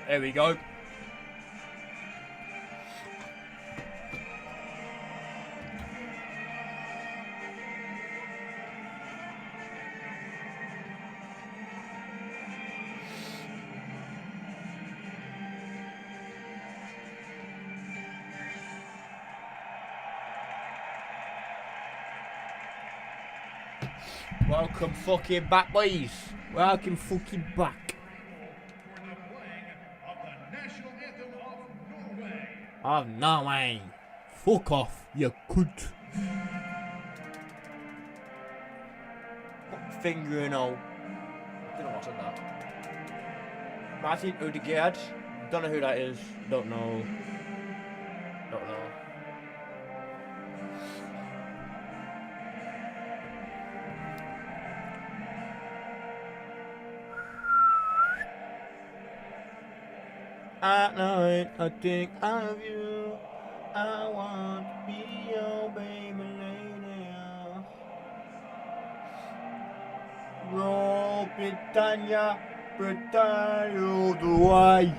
There we go. Welcome fucking back, boys. Welcome fucking back. Of Norway. Fuck off, you cunt. Finger and all. Don't know what's on that. Martin Odegaard. Don't know who that is. Don't know. Don't know. At night, I think of you. I want to be your baby lady. Roll Britannia, Britannia all the way.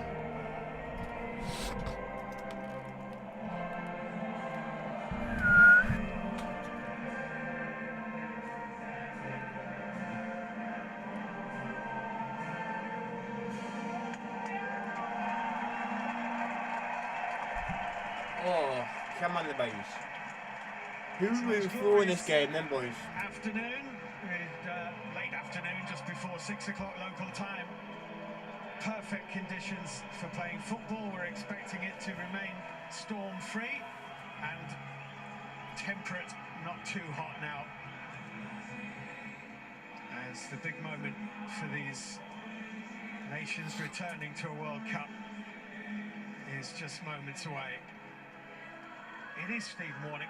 Oh, come on the boys. Who's moving forward in this game then, boys? Afternoon, late afternoon, just before 6 o'clock local time. Perfect conditions for playing football. We're expecting it to remain storm-free and temperate, not too hot now. As the big moment for these nations returning to a World Cup is just moments away. It is, Steve Morning,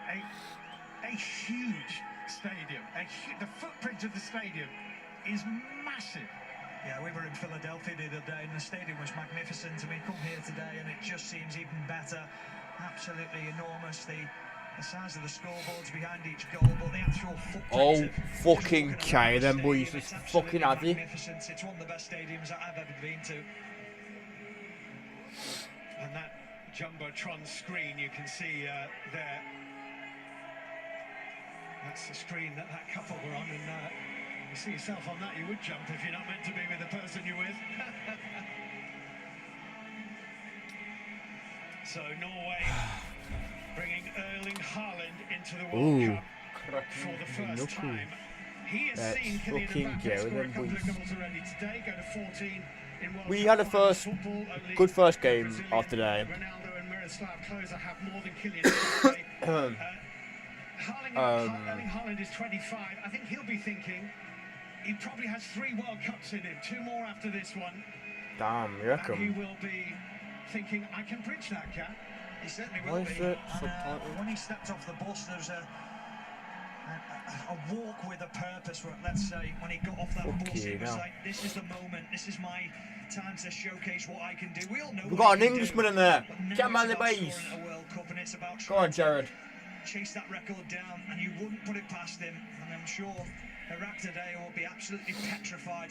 a huge stadium. The footprint of the stadium is massive. Yeah, we were in Philadelphia the other day and the stadium was magnificent, and we come here today and it just seems even better. Absolutely enormous. The size of the scoreboards behind each goal, but the actual footprint. Oh, fucking okay then, boys. It's fucking heavy. Magnificent. It's one of the best stadiums that I've ever been to. And that Jumbotron screen you can see there. That's the screen that couple were on, and you see yourself on that, you would jump if you're not meant to be with the person you're with. So Norway bringing Erling Haaland into the World Cup for the first time. He has seen Kylian Mbappe score a couple of goals already today, go to 14 in World We Cup had a good first game of today. Ronaldo and Miroslav Klose have more than Kylian Mbappe. Erling Haaland is 25. I think he'll be thinking he probably has 3 World Cups in him, 2 more after this one. Damn, you And he reckon? will be thinking, I can bridge that gap. He certainly will be. And, when he stepped off the bus, there was a walk with a purpose, let's say. When he got off that bus, it was like, this is the moment, this is my time to showcase what I can do. We all know We've got an Englishman in there. Come on, the base. Go on, Jared. Chase that record down, and you wouldn't put it past him. And I'm sure Iraq today will be absolutely petrified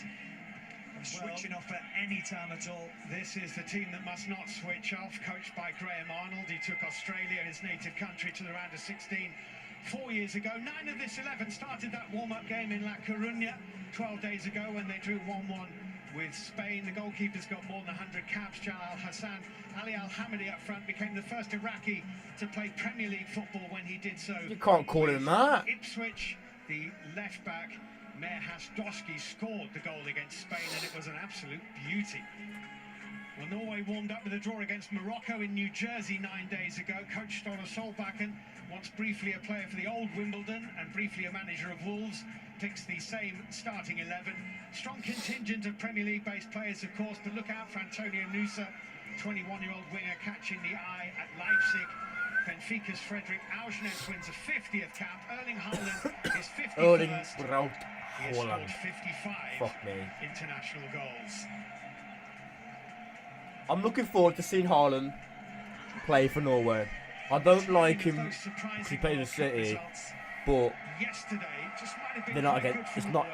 of switching off at any time at all. This is the team that must not switch off, coached by Graham Arnold. He took Australia, his native country, to the round of 16 4 years ago. 9 of this 11 started that warm-up game in La Coruña 12 days ago when they drew 1-1 with Spain. The goalkeeper's got more than 100 caps. Jalal Hassan. Ali Al-Hamidi up front became the first Iraqi to play Premier League football when he did so. You can't call him that. Ipswich, the left-back, Merhas Doski, scored the goal against Spain, and it was an absolute beauty. Well, Norway warmed up with a draw against Morocco in New Jersey 9 days ago. Coach Ståle Solbakken, once briefly a player for the old Wimbledon and briefly a manager of Wolves, picks the same starting 11. Strong contingent of Premier League-based players, of course, but look out for Antonio Nusa, 21-year-old winger catching the eye at Leipzig. Benfica's Fredrik Aursnes wins a 50th cap. Erling Haaland is 51st. He has scored 55 international goals. I'm looking forward to seeing Haaland play for Norway. I don't like him because he plays in City, but they're not against. It's not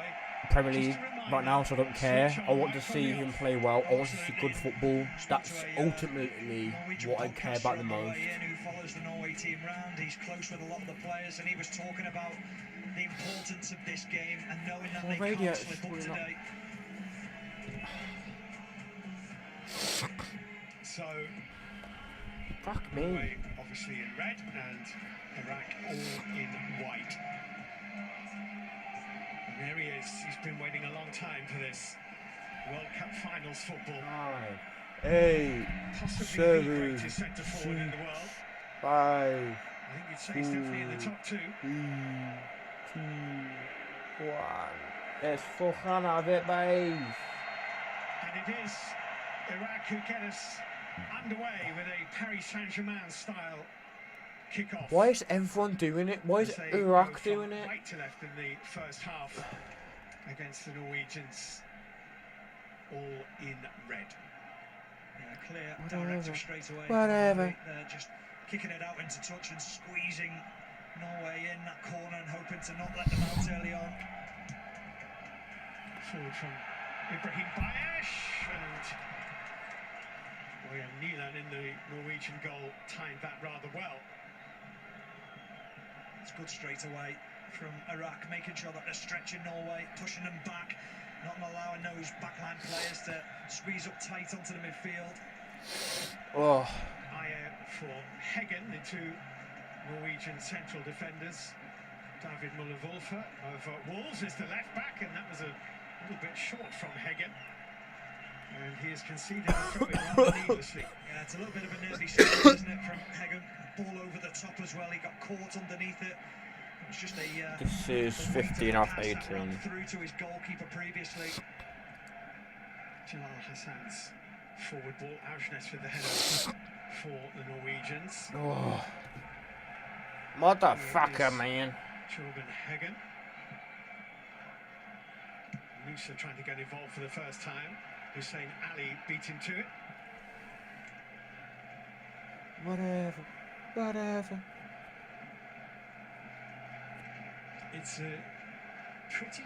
Premier League right now, so I don't care. I want to see him play well. I want to see good football. That's ultimately what I care about the most. Who follows the Norway team round. He's close with a lot of the players, and he was talking about the importance of this game and knowing that they can't slip up today. So, Fuck me. Norway obviously in red and Iraq all in white. And there he is. He's been waiting a long time for this World Cup Finals football. 9, 8, Possibly the greatest centre forward in the world. 5, I think you'd say he's definitely in the top 2. 3, 2, 1. Let's fucking have it, babe. And it is Iraq who get us underway with a Paris Saint-Germain style kick-off. Why is everyone doing it? Why is As they Iraq go from doing it? right to left in the first half against the Norwegians, all in red. Yeah, clear Whatever. directive straight away. Whatever. They're just kicking it out into touch and squeezing Norway in that corner and hoping to not let them out early on. Forward from Ibrahim Bayesh, and Nilan in the Norwegian goal timed that rather well. It's good straight away from Iraq, making sure that they're stretching Norway, pushing them back, not allowing those backline players to squeeze up tight onto the midfield. Oh, Ayer for Heggen, the 2 Norwegian central defenders. David Muller-Wolfe of Wolves is the left back, and that was a little bit short from Heggen. And he has conceded a throw in rather needlessly. Yeah, it's a little bit of a nervy start, isn't it, from Heggen? Ball over the top as well, he got caught underneath it. It was just a... this is 15 off 18. Through to his goalkeeper previously. Jalal Hassan's forward ball. Aursnes with the header for the Norwegians. Oh, motherfucker, man. Torben Heggen. Musa trying to get involved for the first time. Hussein Ali beat him to it. Whatever. It's a pretty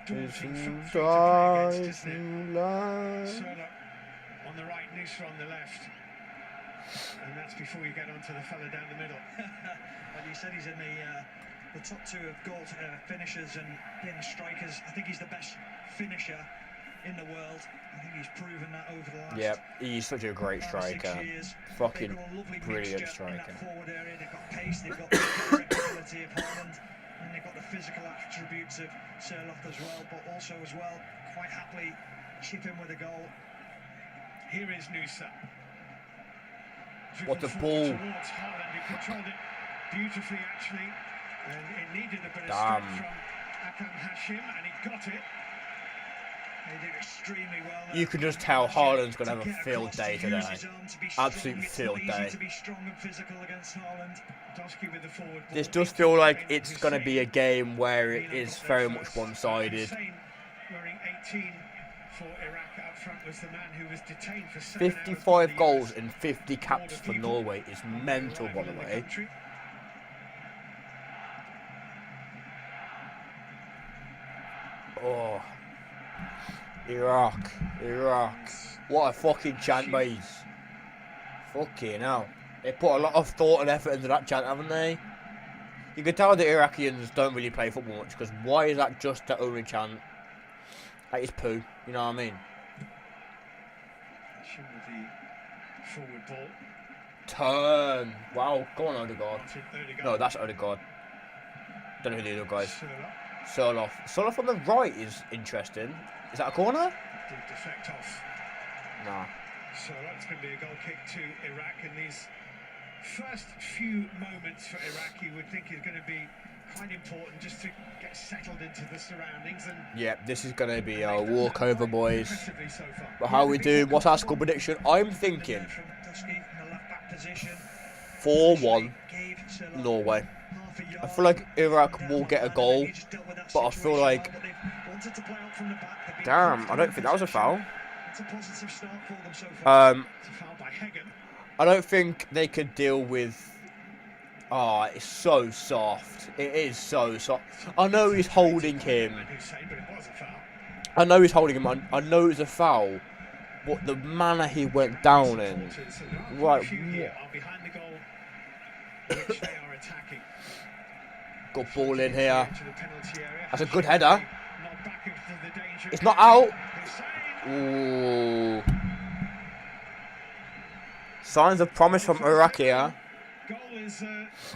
daunting It's front three to play against, isn't it? life. Solo on the right, Nusa on the left. And that's before you get onto the fella down the middle. Well, you said he's in the top 2 of goal finishers and in strikers. I think he's the best finisher in the world. I think he's proven that over the last. Yep, he's such a great 5 or 6 striker. years. Fucking They've got a lovely brilliant mixture in that striker. forward area. They've got pace, they've got the direct ability of Holland, and they've got the physical attributes of Sørloth as well, but also as well quite happily chip in with a goal. Here is Nusa. What a Driven ball. forward towards Haaland, who controlled it beautifully actually. And it needed a bit of Damn. strength from Akram Hashim, and he got it. They did extremely well. You can just tell Haaland's going to have a field day today. Absolute field day. To be strong and physical against Haaland. Dosky with the forward ball. This does feel like it's going to be a game where it is very much one-sided. Hussein wearing 18 for Iraq up front was the man who was detained for 7 hours by 55 the goals US and 50 caps for Norway is mental, by the arrival in way. country. Oh, Iraq. What a fucking chant, mates. Fucking hell. They put a lot of thought and effort into that chant, haven't they? You can tell the Iraqians don't really play football much, because why is that just the only chant? That is poo, you know what I mean? Hashim with the forward ball. Turn. Wow, go on, Odegaard. Martin Odegaard. No, that's Odegaard. Don't know who the other guys. Sørloth Sørloth on the right is interesting. Is that a corner? did deflect off. Nah. So that's going to be a goal kick to Iraq, and these first few moments for Iraq you would think is going to be quite important just to get settled into the surroundings. And Yep, this is going to be a walkover, boys. impressively so far. But how we doing? What's our score prediction? I'm thinking From Dusky in the left back position. 4-1 Gave Sørloth Norway. half a I yard. feel like Iraq will get a goal, He just dealt with that but I feel situation like... well, but they've wanted to play out from the back. They've been Damn, I comfortable don't think that was a foul. It's a positive start for them so far. It's a foul by Heggen. I don't think they could deal with... Oh, it's so soft. It is so soft. I know he's holding him. Hussein, but it was a foul. I know he's holding him on. I know it's a foul, but the manner he went down in, right? What? Behind the goal, which they are attacking. Good ball in here. That's a good header. It's not out. Ooh. Signs of promise from Iraq here. Goal is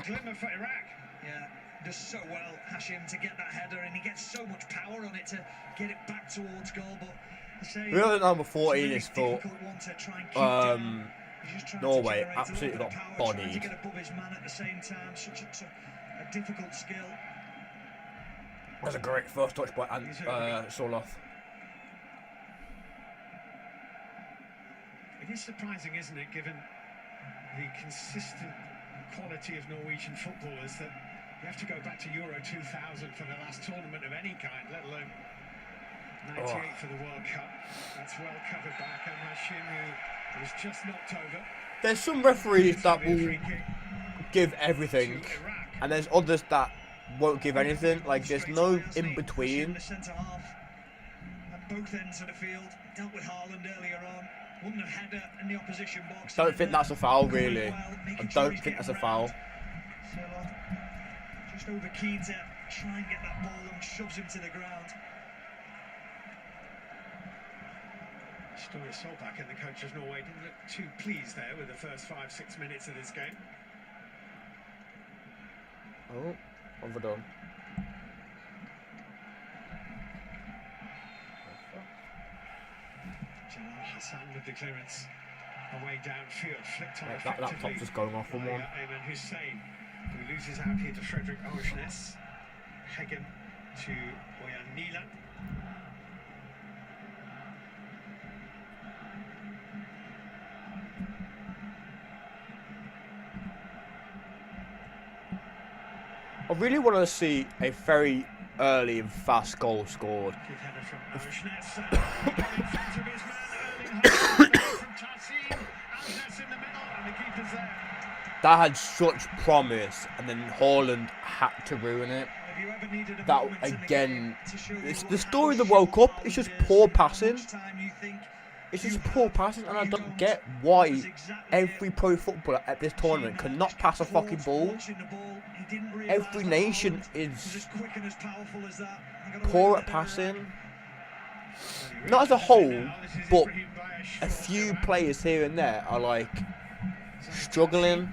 glimmer for Iraq. Yeah, does so well, Hashim, to get that header, and he gets so much power on it to get it back towards goal. But really, number 14 is for Norway. Absolutely got bodied. To get above his man at the same time, such a difficult skill. That's a great first touch by Soloth. It is surprising, isn't it, given the consistent quality of Norwegian footballers, that you have to go back to Euro 2000 for the last tournament of any kind, let alone 98 for the World Cup. That's well covered back. And Hashim, who was just knocked over. There's some referees that will give everything, and there's others that won't give anything. Like, there's no in between. At both ends of the field, dealt with Haaland earlier on. Won the header in the opposition box. Don't think that's a foul, really. I don't think that's a foul. Just over keen to try and get that ball and shoves him to the ground. Sture Solbakken, the coach of Norway, didn't look too pleased there with the first 5-6 minutes of this game. Oh, overdone. Hassan with the clearance away downfield, flicked on that laptop's just going off on one. Ayman Hussein, who loses out here to Frederick Oshnes. Hegem to Oyan Nila. I really want to see a very early and fast goal scored. That had such promise, and then Haaland had to ruin it. That again, it's the story of the World Cup. It's just poor passing. It's just poor passing, and I don't get why every pro footballer at this tournament cannot pass a fucking ball. Every nation is poor at passing. Not as a whole, but a few players here and there are like struggling.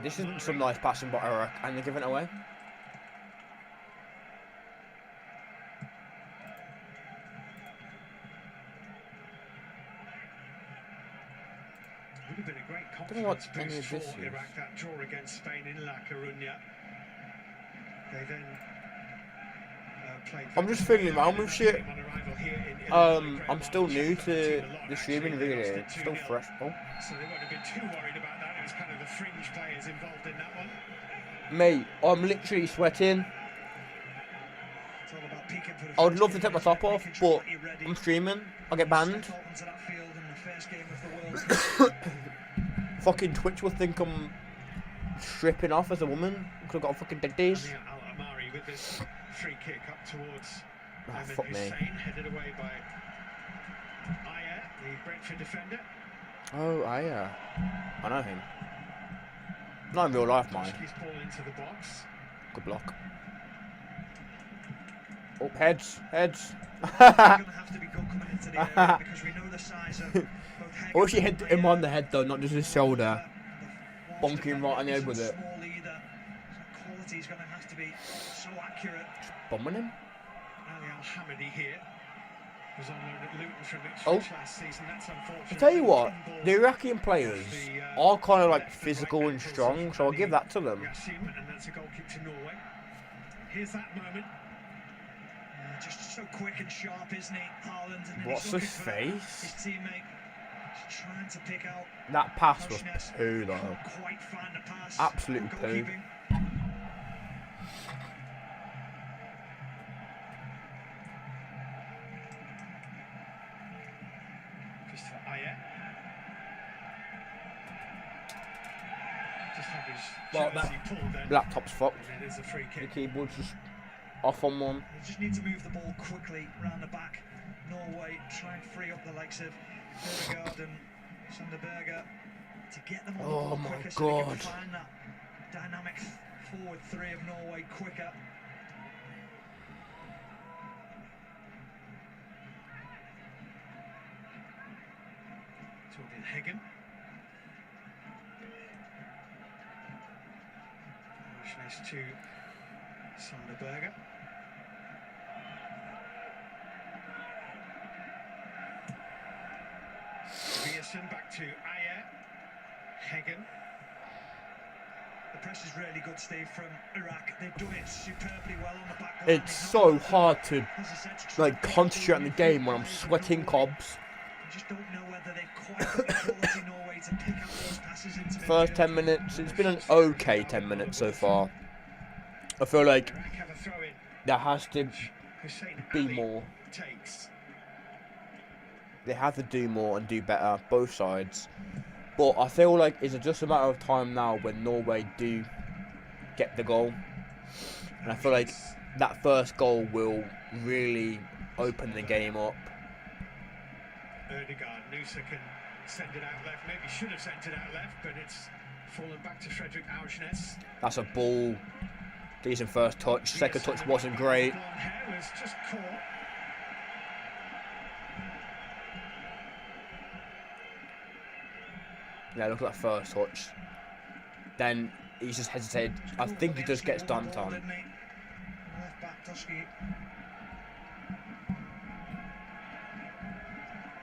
This isn't some nice passing by Iraq, and they're giving it away. Would have been a great confidence boost for Iraq, that draw against Spain in La Coruña. They then played. I'm just fiddling around with shit. I'm still new to the streaming video. It's still fresh. Oh. So they won't have been too worried about that. It was kind of the fringe players involved in that one. Mate, I'm literally sweating. I would love to take my top off, but I'm streaming. I'll get banned. Fucking Twitch will think I'm stripping off as a woman because I've got fucking dead days. Al-Amari with this free kick up towards Fuck me. headed away by Aya, the Brentford defender. Oh, Aya. I know him. Not in real life, mine. Ball into the box. Good block. Oh, heads. I wish he hit him on the head though, not just his shoulder. Bonking right on the head with it. Quality's going to have to be so accurate. Just bombing him. Ali Al-Hamidi here was on loan at Luton from Ipswich last season. That's unfortunate. I tell you what, the Iraqi players are kind of like physical and strong, so I'll give that to them. And that's a goal kick to Norway. Here's that moment. Just so quick and sharp, isn't he, Haaland? And what's his face? His teammate trying to pick out. That pass was poo though. Quite find the pass. Absolute poo. his Well, jersey pulled then. laptop's fucked. And it is a free The kick. keyboard's just off on one. They just need to move the ball quickly round the back. Norway try and free up the likes of Ødegaard and Sanderberger to get them on the Oh ball my quicker, so they can God. find that dynamic forward three of Norway quicker. Torbjørn Heggen. Arsenes to Sanderberger. Ryerson back to Ayer. Heggen. The press is really good, Steve, from Iraq. They've done it superbly well on the back line. It's so hard to As I said, to try like and pick up concentrate on the midfield game when I'm players of sweating Norway. cobs. I just don't know whether they've quite got the quality Norway to pick up those passes into First midfield. 10 minutes, it's been an okay 10 minutes so far. I feel like Iraq have a throw in. there has to Hussein be Ali more. takes. They have to do more and do better, both sides. But I feel like it's just a matter of time now when Norway do get the goal. And I feel like that first goal will really open the game up. Ødegaard, Nusa can send it out left. Maybe should have sent it out left, but it's fallen back to Fredrik Aursnes. That's a ball. Decent first touch. Second touch wasn't great. Blonde hair was just caught. Yeah, look at that first touch. Then he just hesitated. I think he just gets dumped on. Left back, Dusky.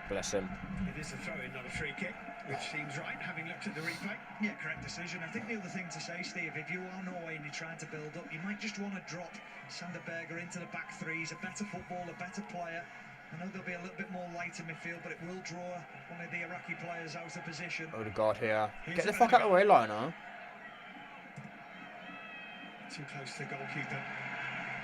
Bless him. It is a throw-in, not a free kick, which seems right, having looked at the replay. Yeah, correct decision. I think the other thing to say, Steve, if you are Norway and you're trying to build up, you might just want to drop Sanderberger into the back three. He's a better footballer, a better player. I know there'll be a little bit more light in midfield, but it will draw one of the Iraqi players out of position. Ødegaard here. Get the fuck out of the way, Lionel. Too close to the goalkeeper.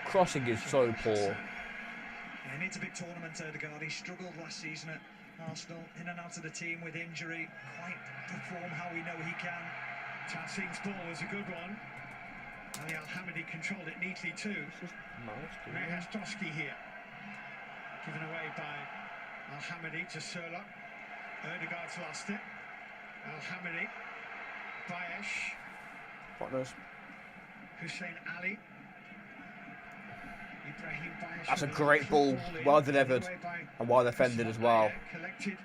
Crossing is so poor. Yeah, he needs a big tournament, Ødegaard. He struggled last season at Arsenal, in and out of the team with injury. Quite perform how we know he can. Tahsin's ball was a good one. Ali Al-Hamidi controlled it neatly too. Mehas Doski here. Given away by Al-Hamidi to Sörloth. Ødegaard's lost it. Al-Hamidi. Bayesh. What knows? Hussein Ali. Ibrahim Bayesh. That's a with great ball. in. Well delivered. Given away by And well defended as well. Ismail. Collected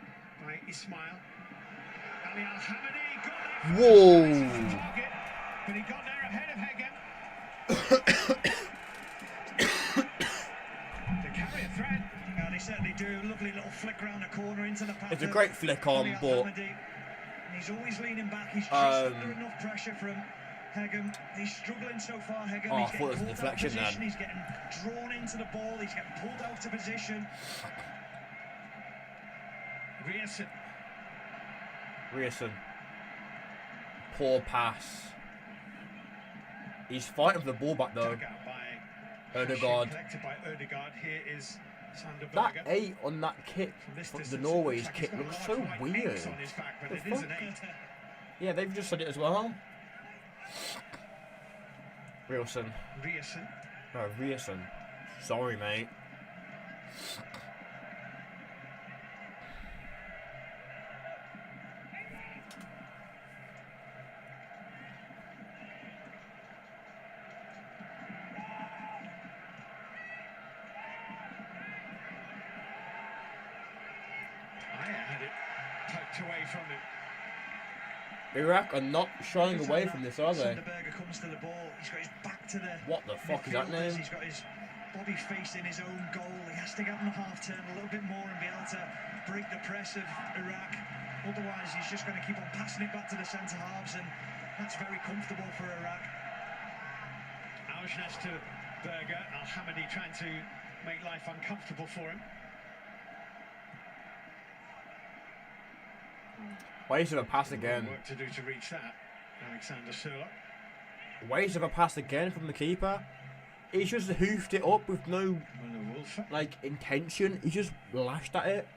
by Ismail. Ali Al-Hamidi got there. Whoa. Target, but he got there ahead of Heggen. To carry a threat. Yeah, they certainly do. Lovely little flick round the corner into the path. It's a of great flick on, Ali but Al-Hamidi. And he's always leaning back. He's just under enough pressure from Heggen. He's struggling so far, Heggen. Oh, I He's thought it was a getting pulled out of deflection then. position. He's getting drawn into the ball. He's getting pulled out of position. Ryerson. Ryerson. Poor pass. He's fighting for the ball back though. Dug out by Ødegaard. Collected by Ødegaard. Here is That Sanderberger. 8 on that kick From this from the distance, it Norway's looks like kick he's got looks a so lot of white weird. inks on his back, but The it is fuck? an 8. Yeah, they've just said it as well. Ryerson. Ryerson. No, Ryerson. Sorry, mate. Ayer had it poked away from him. Iraq are not shying away from this, are they? Sanderberger comes to the ball. He's got his back to the What the fuck is that midfielders. name? He's got his body facing his own goal. He has to get on the half turn a little bit more and be able to break the press of Iraq. Otherwise, he's just going to keep on passing it back to the centre halves, and that's very comfortable for Iraq. Aursnes to Berger. Al-Hamidi trying to make life uncomfortable for him. Waste of a pass again. Work to do to reach that. Alexander Sörloth. Waste of a pass again from the keeper. He just hoofed it up with no Mona Wolf. like intention. He just lashed at it.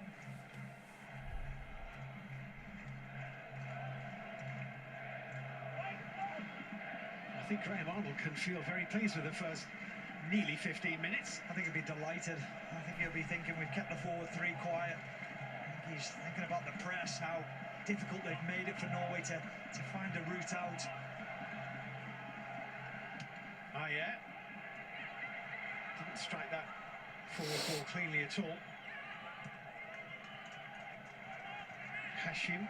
think Graham Arnold can feel very pleased with the first nearly 15 minutes. I think he'll be delighted. I think he'll be thinking we've kept the forward three quiet. I think he's thinking about the press, how difficult they've made it for Norway to find a route out. Ah, yeah. Didn't strike that forward ball cleanly at all. Hashim.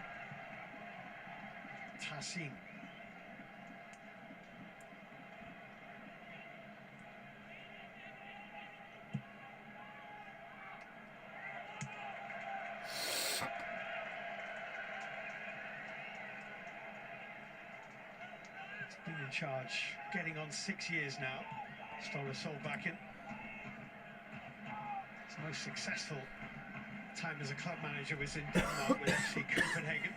Tassim. Been in charge, getting on 6 years now. Stole Sol back in. His most successful time as a club manager was in Denmark with FC Copenhagen.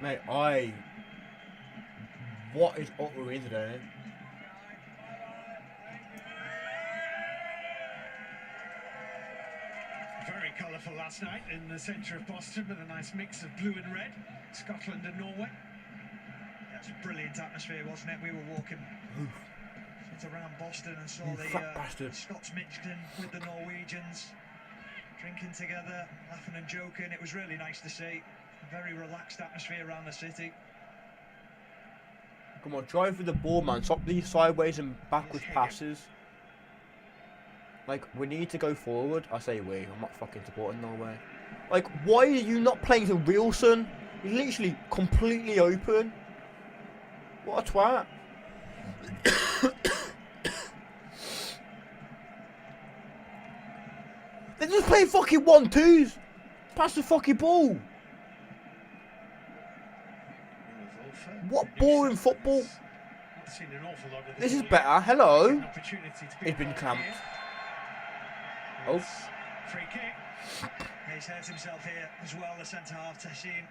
Mate, what is up with me today? Very colourful last night in the centre of Boston with a nice mix of blue and red. Scotland and Norway. That's a brilliant atmosphere, wasn't it? We were walking around Boston and saw the Scots mixed in with the Norwegians, drinking together, laughing and joking. It was really nice to see. A very relaxed atmosphere around the city. Come on, drive with the ball, man. Stop these sideways and backwards passes. Like, we need to go forward. I say we. I'm not fucking supporting Norway. Like, why are you not playing to Reelson? He's literally completely open. What a twat. They're just playing fucking 1-2s. Pass the fucking ball. What boring football. This is better. Hello. It's been clamped. Oh. Free kick. He's hurt himself here as well, the centre-half, Tassim.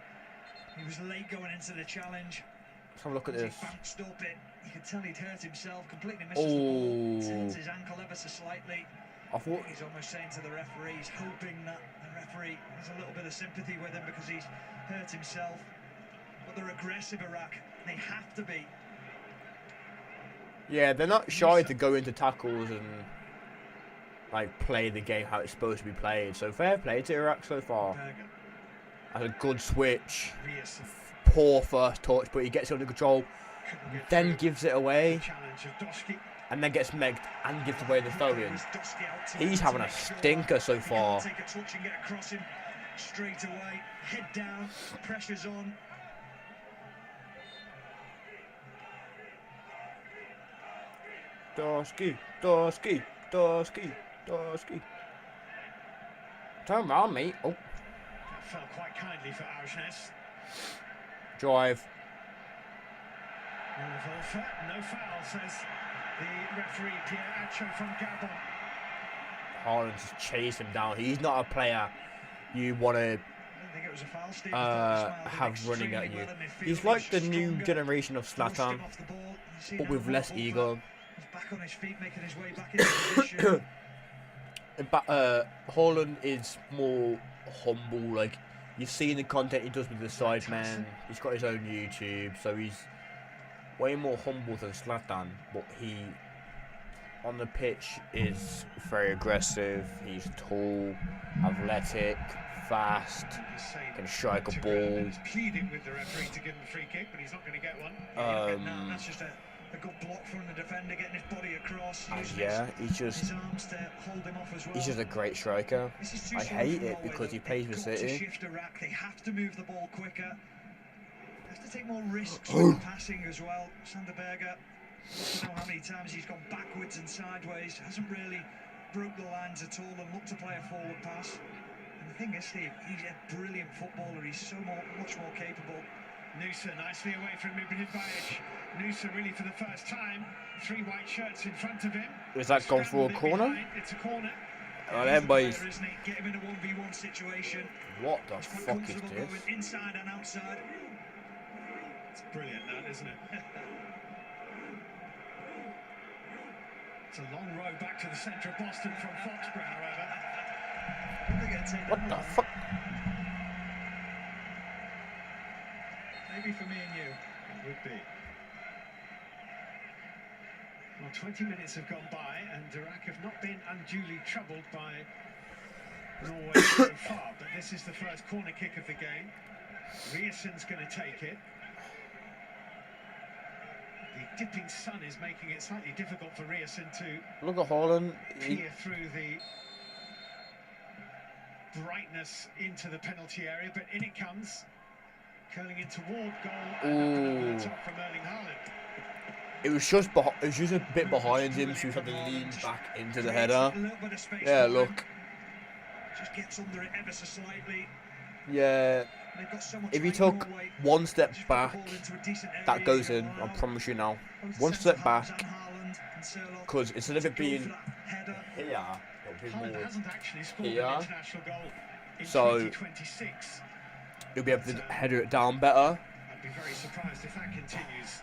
He was late going into the challenge. Let's have a look at this. He bounced up it. You could tell he'd hurt himself, completely misses the ball. Turns his ankle ever so slightly. I thought he's almost saying to the referee, he's hoping that the referee has a little bit of sympathy with him because he's hurt himself. But they're aggressive, Iraq. They have to be. Yeah, they're not shy to go into tackles and like play the game how it's supposed to be played. So fair play to Iraq so far. Has a good switch. Poor first touch, but he gets it under control. Then gives it away. And then gets megged and gives away the throw-in. He's having a stinker so far. Take a touch and get across him straight away. Head down, pressure's on. Dorsky. Turn around, mate. Oh. That fell quite kindly for Aursnes. Drive. No foul, says the referee Pierre Acho from Gabon. Haaland just chased him down. He's not a player you want to have running at you. He's like the new generation of Zlatan, but with less ego. Back on his feet, making his way back into position. Haaland is more humble. Like you've seen the content he does with the Sidemen. He's got his own YouTube, so he's way more humble than Zlatan. But he, on the pitch, is very aggressive. He's tall, athletic, fast, can strike a ball. He's pleading with the referee to give him a free kick, but he's not going to get one. That's just a good block from the defender, getting his body across. Yeah, he's just his arms to hold him off as well. He's just a great striker. I hate it because he plays with City. Shift Iraq. They have to move the ball quicker. They have to take more risks with passing as well. Sander Berge, I don't know how many times he's gone backwards and sideways. Hasn't really broke the lines at all and looked to play a forward pass. And the thing is, Steve, he's a brilliant footballer. He's so much more capable. Noosa nicely away from Ibrahim Bayish. Noosa really for the first time. 3 white shirts in front of him. Is that gone for a corner? It's a corner. Oh, them boys. Get him in a 1v1 situation. What the fuck is this? Inside and outside. It's brilliant, that, isn't it? It's a long row back to the centre of Boston from Foxborough, however. What the fuck? Maybe for me and you. It would be. Well, 20 minutes have gone by, and Iraq have not been unduly troubled by Norway so far. But this is the first corner kick of the game. Riesen's going to take it. The dipping sun is making it slightly difficult for Riesen to Look at Haaland. peer through the brightness into the penalty area, but in it comes, curling in toward goal, and over the top from Erling Haaland. It was just a bit behind him, so he had to lean back into the header. Yeah, look. Just gets under it ever so slightly. Yeah. They've got so much If he weight, took Norway. one step Just put the back, ball into a decent area that goes here. in. I promise you now. Both One step centre-halves back, and Haaland and Sherlock because instead of it to go being for that header. here, it'll be Haaland more hasn't actually scored here. an international goal in So 2026. you'll be able to header it down better. I'd be very surprised if that continues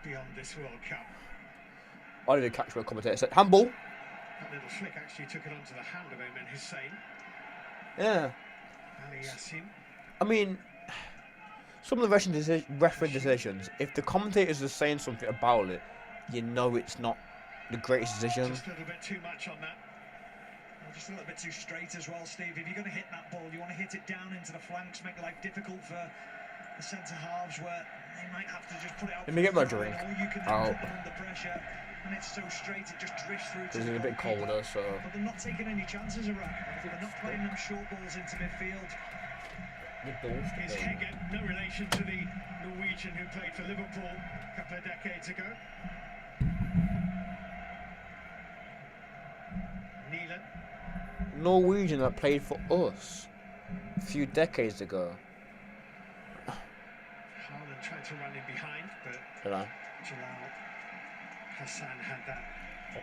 beyond this World Cup. I didn't even catch what the commentator said. Handball. That little flick actually took it onto the hand of Omen Hussein. Yeah. Ali Yassin. I mean, some of the referee decisions, if the commentators are saying something about it, you know it's not the greatest decision. Just a little bit too much on that. Well, just a little bit too straight as well, Steve. If you're going to hit that ball, you want to hit it down into the flanks, make life difficult for the centre halves, where they might have to just put it out. Let me get my for a drink. throw, or you can then put them under pressure, and it's so straight it just drifts through. Because To it's a the bit goalkeeper. colder, so. But they're not taking any chances, Iraq. They're not playing them short balls into midfield. Is Heggen no relation to the Norwegian who played for Liverpool a couple of decades ago? Neelan. Norwegian that played for us a few decades ago. Haaland tried to run in behind, but You know. Jalal Hassan had that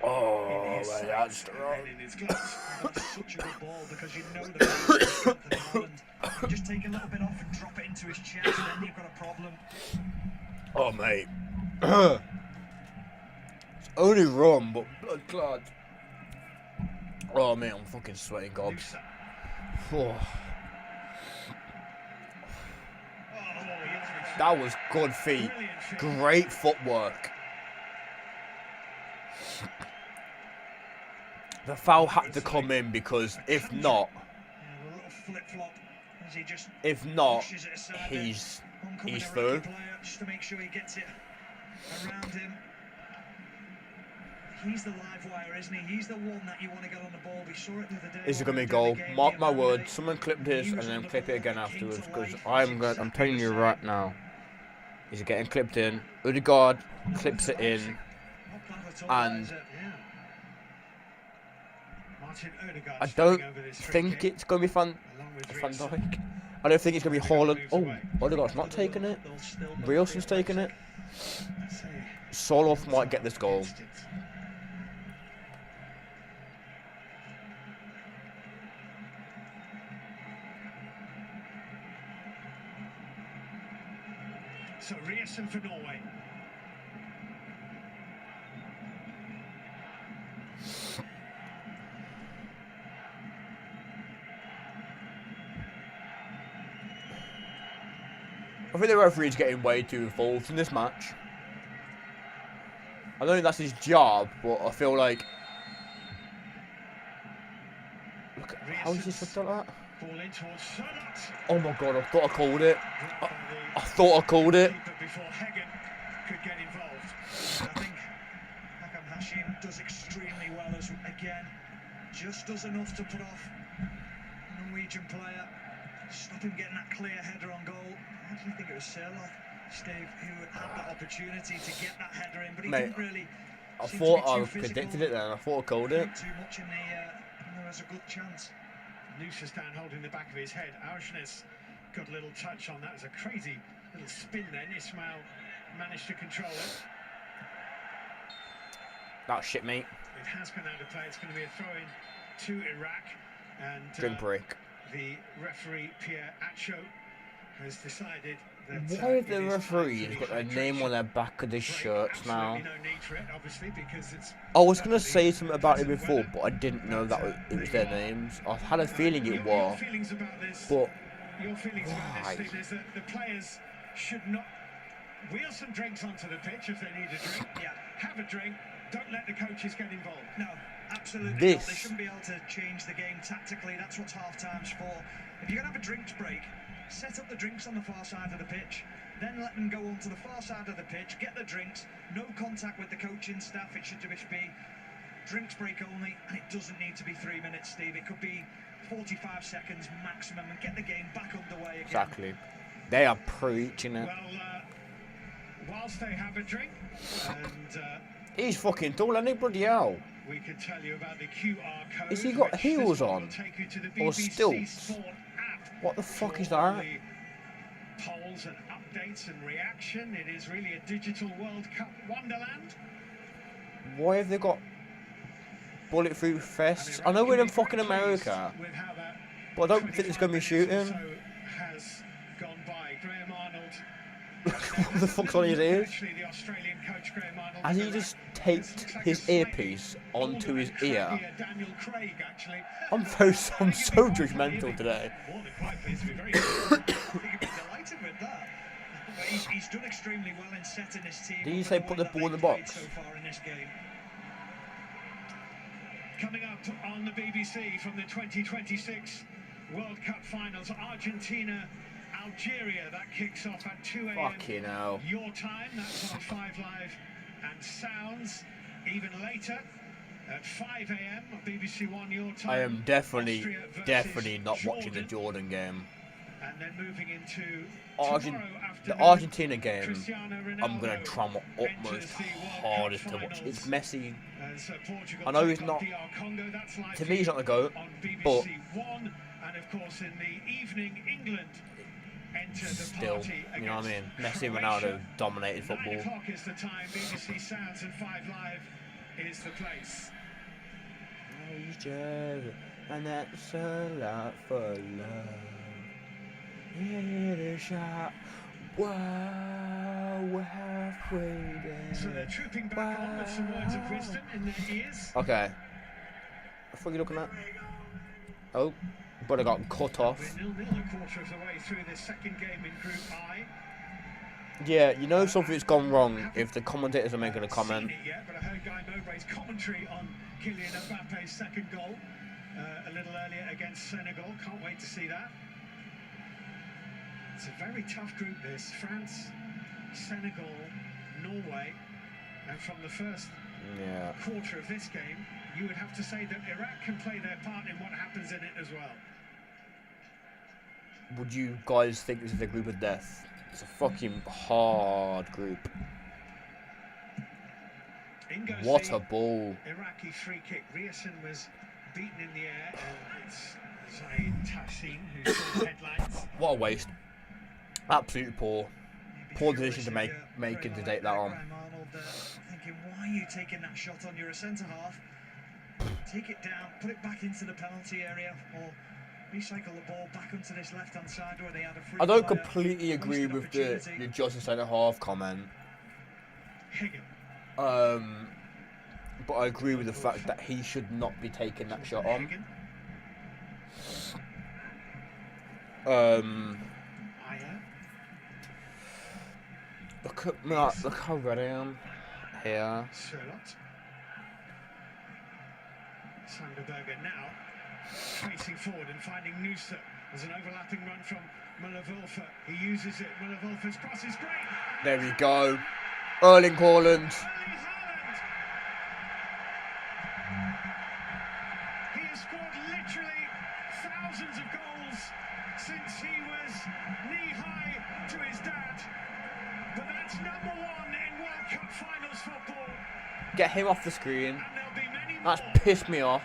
Oh, in his man, sights that's and strong. then in his gloves. That's such a good ball because you know the strength of Haaland. You just take a little bit off and drop it into his chest, and then you've got a problem. Oh, mate. It's only rum, but blood clot. Oh, mate, I'm fucking sweating gobs. Nusa. Oh, Oh, yes, that was good feet. brilliant feet. Great footwork. The foul had to come in because if not, Yeah, a little flip-flop as he just if not, pushes it aside. he's Oncoming he's Iraqi through. player, just to make sure he gets it around him. He's the live wire, isn't he? He's the one that you want to get on the ball. We saw it the other day. Is it when gonna we be were doing goal? the game, Mark the my Atlanta. words. Someone clip this He and was then on the clip it ball, again he came afterwards to because life. I'm telling you right now, he's getting clipped in. Odegaard clips it in, Not bad at all, and is it? Yeah. Martin Odegaard I standing don't over this free think kick, it's gonna be along with Van Reeves. Dijk. I don't think it's gonna be Haaland. Oh, Odegaard's not taking it. They'll still both Rielsen's be taking it. Let's see. Soloff might get this goal. Against it. So Riesen for Norway. I think the referee's getting way too involved in this match. I don't think that's his job, but I feel like. Look at how is he sucked like that? Ball in towards Sherlock. Oh my god, I thought I called it. Blocked by I thought I called it. keeper before Heggen could get involved. I think Hakam Hashim does extremely well as again, just does enough to put off a Norwegian player, stop him getting that clear header on goal. I actually think it was Sherlock, Steve, who had that opportunity to get that header in, but he Mate, didn't really. I seem to thought be I too physical, predicted it then. I thought I called it. too much in the, and there was a good chance. Nusa down holding the back of his head. Auschnitz got a little touch on that. It was a crazy little spin then. Ismail managed to control it. That shit, mate. It has gone out of play. It's going to be a throw-in to Iraq. And Drink break. the referee, Pierre Acho, has decided that... Why have it the is time referees for the got their name on their back of their break. shirts now? Absolutely no need for it, obviously, because it's... I was gonna say something about it before, but I didn't know that it was their names. I had a feeling it Your was, feelings about this? but your feelings about Why? this, Steve, is that the players should not wheel some drinks onto the pitch if they need a drink. Yeah, have a drink. Don't let the coaches get involved. No, absolutely not. They shouldn't be able to change the game tactically. That's what half-time's for. If you're going to have a drinks break, set up the drinks on the far side of the pitch, then let them go on to the far side of the pitch, get the drinks, no contact with the coaching staff. It should just be drinks break only, and it doesn't need to be 3 minutes, Steve. It could be 45 seconds maximum, and get the game back underway again. Exactly. They are preaching it. Well, whilst they have a drink, and He's fucking tall, ain't he? Bloody hell. we can tell you about the QR code. Has he got which heels this one on? will take you to the Or BBC stilts? Sport app What the fuck is for all that? the polls and updates and reaction. It is really a digital World Cup wonderland. Why have they got bulletproof vests? I know we're in fucking America, but I don't think there's going to be shooting. Has gone by. Graham Arnold. What the fuck's on his ears? Actually, the Australian coach Graham Arnold. Has he just taped his earpiece onto his ear? Daniel Craig, actually. I'm so judgmental today. More than quite pleased to be very good. I think he'd be delighted with that. But he's done extremely well in setting his team. Did you say put the ball in the box? So far in this game. Coming up on the BBC from the 2026 World Cup Finals, Argentina, Algeria. That kicks off at 2 a.m. Fucking hell. your time. That's on 5 Live and Sounds. Even later at 5 a.m. BBC One your time. I am Austria versus definitely not watching the Jordan. Jordan game. And then moving into The Argentina game, Cristiano I'm going to Ronaldo try my utmost enters the World hardest Cup to watch. finals. It's Messi. As, Portugal I know he's take on not. DR Congo. That's live To me, he's not the GOAT, on BBC but One, and of course in the evening, England enter the still, party you know what I mean? against Messi, Croatia. Ronaldo dominated 9 football. o'clock is the time. BBC Sounds and 5 Live is the place. And that's a lot for love. Hit a shot. Wow, we're halfway there. So they're trooping back on with some words of wisdom in their ears. Okay. What are you looking at? Oh, but I got cut off. We're 0-0 a quarter of the way through the second game in Group I. Yeah, you know something's gone wrong if the commentators are making a comment. Seen it yet, but I heard Guy Mowbray's commentary on Kylian Mbappe's second goal a little earlier against Senegal. Can't wait to see that. It's a very tough group, this. France, Senegal, Norway, and from the first quarter of this game, you would have to say that Iraq can play their part in what happens in it as well. Would you guys think this is a group of death? It's a fucking hard group. What a ball. Iraqi free kick. Riyasson was beaten in the air, and it's Zaid Tassin who saw the headlines. What a waste. Absolutely poor. Poor decision to make it to take that on. Arnold, thinking, why are you taking that shot on? You're a centre half. Take it down, put it back into the penalty area, or recycle the ball back onto this left-hand side where they had a free. I don't player. completely agree with the Justin centre half comment. Higgin. But I agree with the fact that he should not be taking that shot on. Look at me, look how red I am here. Sherlock. Sanderberger now facing forward and finding Noosa. There's an overlapping run from Muller-Wülfer. He uses it. Muller-Wülfer's cross is great. There we go. Erling Haaland. He has scored literally thousands of goals since he was knee-high to his dad. But that's number one in World Cup Finals football. Get him off the screen. And there'll be many That's more. pissed me off.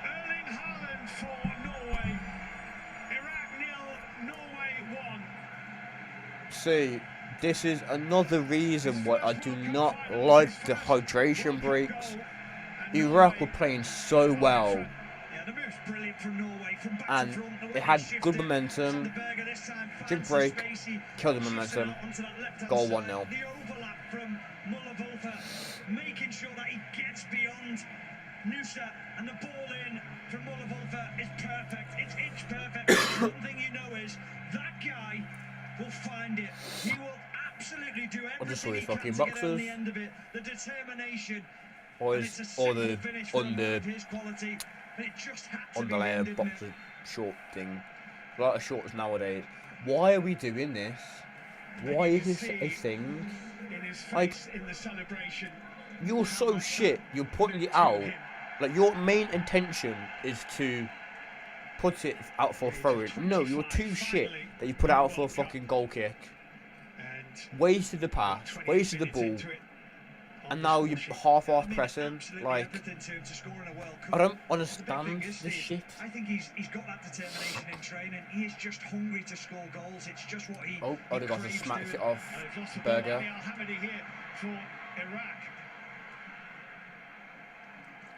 Erling Haaland for Norway. Iraq 0, Norway 1. See, this is another reason why I do not like the hydration breaks. Iraq were playing so well, Yeah, the move's brilliant from Norway, from back and to front, the way it had shifted. good momentum. Sanderberger this time Good finds break, his space. He killed the shifts it momentum. out onto that left-hand Goal side. 1-0. The overlap from Muller-Wülfer, making sure that he gets beyond Noosa, and the ball in from Muller-Wülfer is just saw his everything he fucking can to get on boxers. the end of it. The determination. Or And his, it's a or simple the finish for a man under of his quality, but it just had to be the underlayer end, didn't it? boxer short thing. A lot of shorts nowadays. Why are we doing this? Why is this a thing? In his Like, face in the celebration. you're so shit. You're putting it out. Like, your main intention is to put it out for a throw-in. No, you're too shit that you put it out for a fucking goal kick. Wasted the pass, wasted the ball, and now you're half-half pressing. Like, I don't understand this shit. I think he's got that determination in training. He is just hungry to score goals. It's just what he. Oh, Odegaard just smacks it off. And they've lost the Berger. ball. Al-Hamidi here for Iraq.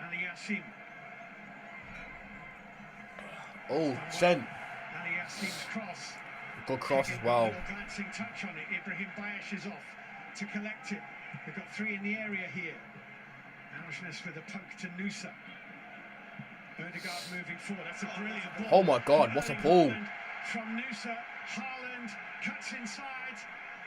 Ali Yassim. Oh, sent. Ali Yassim's cross. Good cross as Taking well. a little glancing touch on it. Ibrahim Bayesh is off to collect it. They've got three in the area here. Alshness with a poke to Nusa. Odegaard moving forward. That's a brilliant ball. Oh my God, what a pull. From Nusa. Haaland cuts inside.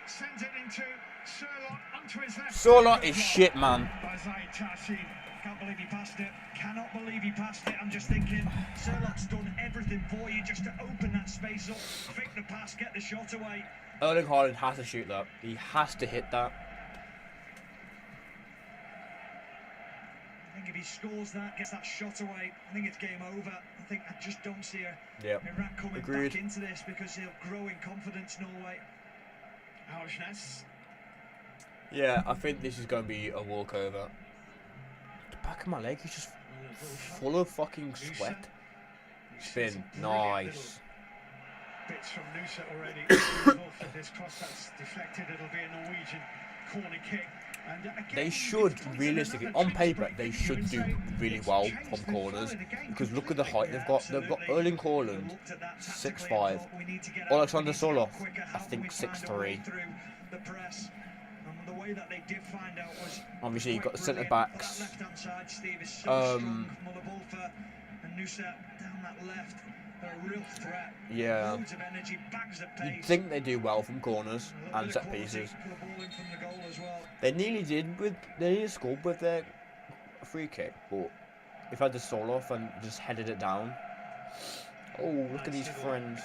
Sends it into Surlot onto his left. Surlot is shit, man. By Zaid Tassin. Can't believe he passed it. Cannot believe he passed it. I'm just thinking, Surlot's done everything for you just to open that space up, flick the pass, get the shot away. Erling Haaland has to shoot that. He has to hit that. I think if he scores that, gets that shot away, I think it's game over. I think I just don't see Iraq coming back into this because he'll grow in confidence, Norway. Alshness. Yeah, I think this is going to be a walkover. The back of my leg is just full of fucking sweat. Spin, nice. Bits from Nusa already. For this cross that's deflected, it'll be a Norwegian corner kick. And again, They should, realistically, on paper, they should do really well from corners. Because look at the height they've got. They've got Erling Haaland, 6'5". Alexander Surlot, I think 6'3". Obviously, you've got the centre backs. Yeah. You'd think they do well from corners and set pieces. They nearly scored with their free kick, but they've had the soul off and just headed it down. Oh, look at these friends.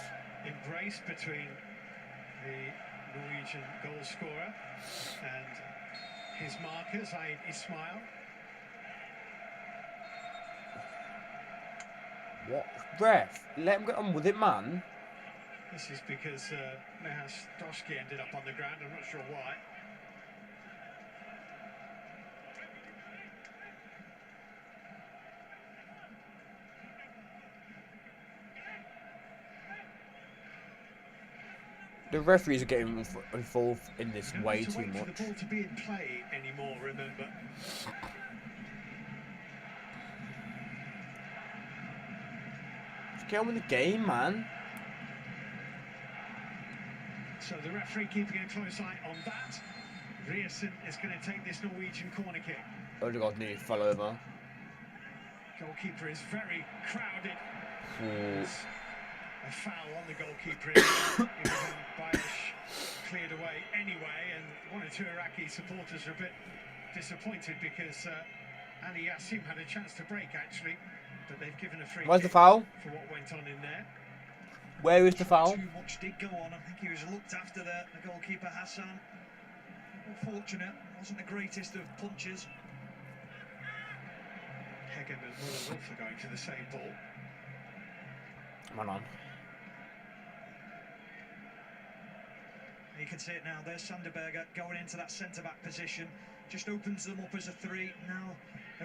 Embrace between the Norwegian goal scorer and his markers, Ismail. What? Ref, let him get on with it, man. This is because Mehas Doski ended up on the ground, I'm not sure why. The referees are getting involved in this way too much. For the ball to be in play anymore, remember. Just get on with the game, man. So the referee keeping a close eye on that. Rierson is going to take this Norwegian corner kick. Odegaard nearly fell over. Goalkeeper is very crowded. Ooh. A foul on the goalkeeper. Ibrahim Bayesh cleared away anyway, and one or two Iraqi supporters are a bit disappointed because Ali Yassim had a chance to break actually, but they've given a free Where's kick the foul? for what went on in there. Where is the foul? Too much did go on. I think he was looked after there, the goalkeeper Hassan. Unfortunate, wasn't the greatest of punches. Hegem and Muller-Wolf are going to the same ball. Come on. You can see it now. There's Sanderberger going into that centre-back position. Just opens them up as a three. Now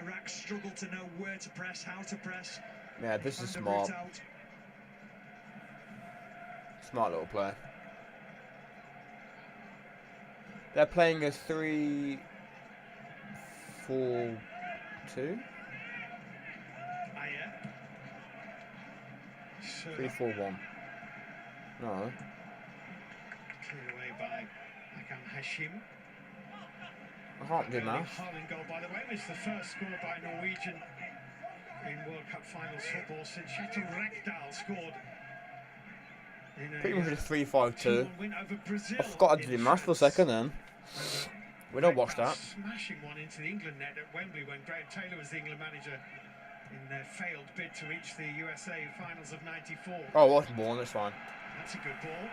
Iraq struggle to know where to press, how to press. Yeah, this is smart. Smart little play. They're playing a 3-4-2. 3-4-1. No. Cleared away by Akam Hashim. I can't do math. Haaland goal, by the way, was the first score by Norwegian in World Cup Finals football since Kjetil Rekdal scored. Pretty much a 3-5-2. Win over Brazil I forgot I did math for a second then. We don't watch that. Smashing one into the England net at Wembley when Graham Taylor was the England manager in their failed bid to reach the USA finals of '94. Oh, I wasn't born, that's fine. That's a good ball.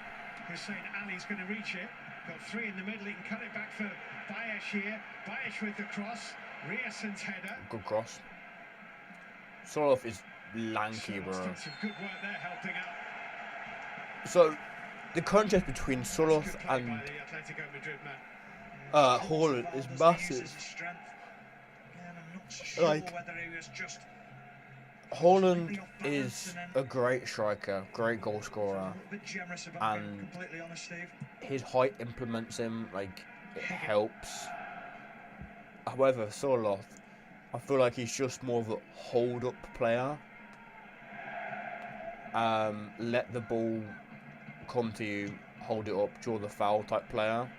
Hussein Ali's going to reach it. Got three in the middle. He can cut it back for Bayesh here. Bayesh with the cross. Riesen's header. Good cross. Soloth is lanky, bro. Done some good work there, helping out. So, the contrast between Soloth Good play and by the Atletico Madrid man. Haaland is massive. Like, Haaland is a great striker, great goal scorer, and his height implements him, like, it helps. However, Soloth, I feel like he's just more of a hold-up player. Let the ball come to you, hold it up, draw the foul type player.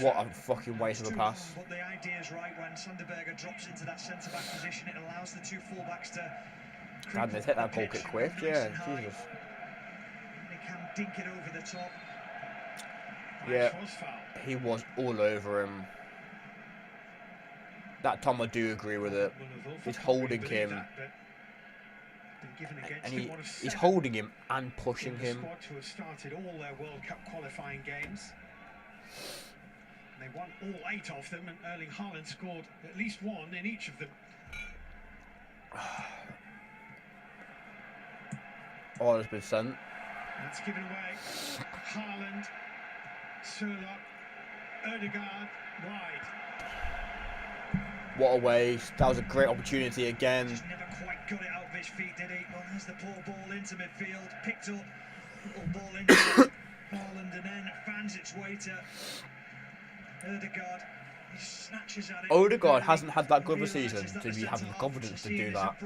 What a fucking waste of a pass. But the idea is right. When Sunderberger drops into that centre-back position, it allows the two full-backs to... God, they hit that goal kick quick, yeah, Jesus. They can dink it over the top. Yeah, he was all over him. That time I do agree with it. He's holding him. And he's holding him and pushing him. The squad to have started all their World Cup qualifying games. They won all 8 of them, and Erling Haaland scored at least one in each of them. Oh, it's been sent. That's given away. Haaland, Surlock, Ødegaard, wide. What a waste. That was a great opportunity again. Just never quite got it out of his feet, did he? Well, there's the poor ball into midfield. Picked up. Little ball into Haaland and then finds its way to Ødegaard. He snatches at it. Ødegaard hasn't had that good of a season to be having the confidence to do that.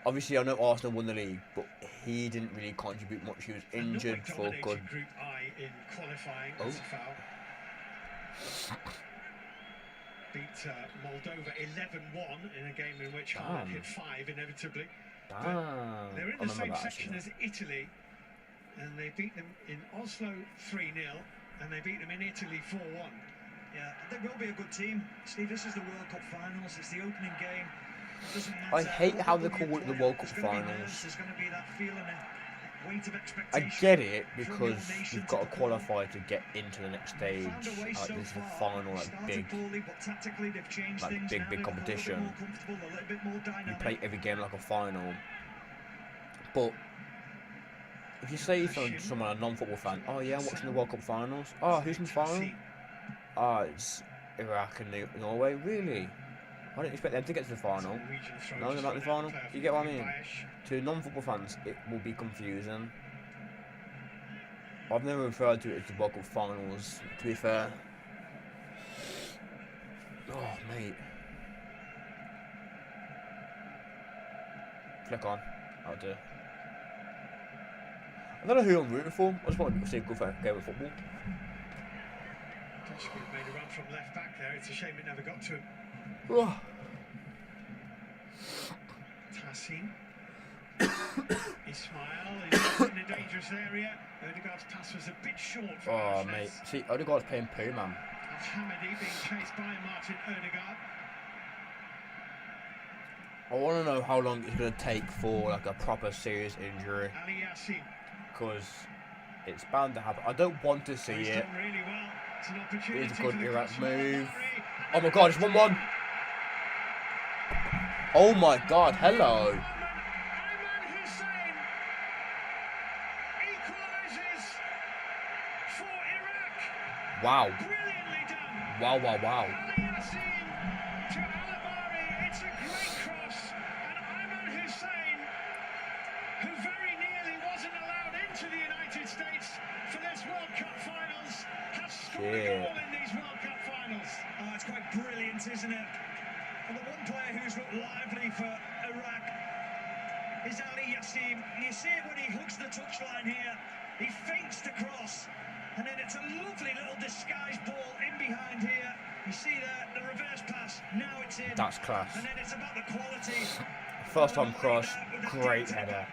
Obviously, I know Arsenal won the league, but he didn't really contribute much. He was injured for a good. Group I in qualifying. Oh. That's a foul. Beat Moldova 11-1 in a game in which Haaland hit 5 inevitably. They're in the same section as Italy, and they beat them in Oslo 3-0, and they beat them in Italy 4-1. Yeah, they will be a good team. Steve, this is the World Cup finals. It's the opening game. I hate how they call it the World Cup finals. There's going to be that feeling of weight of expectation. I get it, because you've got to qualify to get into the next stage. Like, this is the final, like big competition. You play every game like a final. But if you say to someone, a non-football fan, oh yeah, I'm watching the World Cup finals. Oh, who's in the final? Oh, it's Iraq and Norway. Really? I didn't expect them to get to the final. No, they're not in the final. You get what I mean? To non-football fans, it will be confusing. I've never referred to it as the World Cup finals, to be fair. Oh, mate. Flick on. I'll do. I don't know who I'm rooting for. I just want to see a good game of football. Doshki made a run from left back there. It's a shame it never got to him. Tassin. Ismail is in a dangerous area. Ødegaard's pass was a bit short for Oh, mate. See, Ødegaard's playing poo, man. Hamidi being chased by Martin Ødegaard. I want to know how long it's going to take for like a proper serious injury. Ali Yassin. Because it's bound to happen. I don't want to see it. Done really well. It's an opportunity. It's a good for the Iraq cross move. from Oh my god, it's 1-1. Oh my god, hello. Ayman Hussein equalises for Iraq. Wow. Brilliantly done. Wow, wow, wow. Ali Yassin to Alabari. It's a great cross. And Ayman Hussein, who very nearly wasn't allowed into the United States for this World Cup finals, has scored a goal in these World Cup finals. Oh, it's quite brilliant, isn't it? And the one player who's looked lively for Iraq is Ali Yassin. You see it when he hooks the touchline here. He feints the cross, and then it's a lovely little disguised ball in behind here. You see the reverse pass. Now it's in. That's class. And then it's about the quality. First time cross, great header.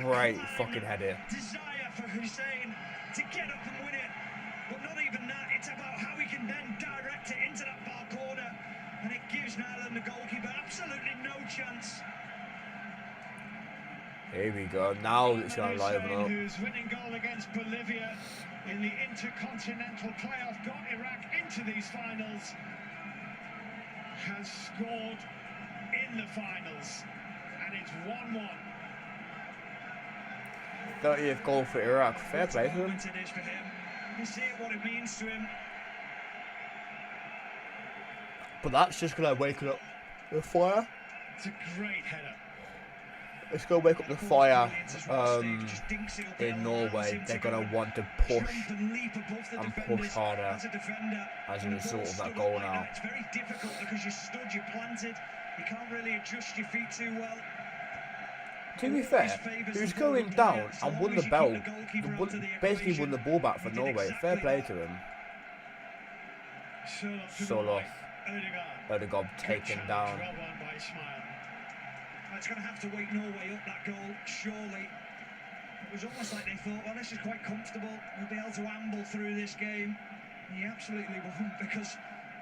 Great fucking header. Desire for Hussein to get up and win it, but not even that. Here we go. Now it's going to liven up. Whose winning goal against Bolivia in the intercontinental playoff got Iraq into these finals, has scored in the finals, and it's 1-1. 30th goal for Iraq. Fair play to him. It is for him. You see what it means to him. But that's just going to wake up the fire. It's a great header. It's going to wake up the fire in Norway. They're going to want to push and push harder as a result of that goal now. It's very difficult because you stood, you planted, you can't really adjust your feet too well. To be fair, he was going down and won the bell. Basically won the ball back for Norway. Fair play to him. Soloth. Ødegaard taken down. It's going to have to wake Norway up, that goal, surely. It was almost like they thought, well, this is quite comfortable. We'll be able to amble through this game. And he absolutely won't, because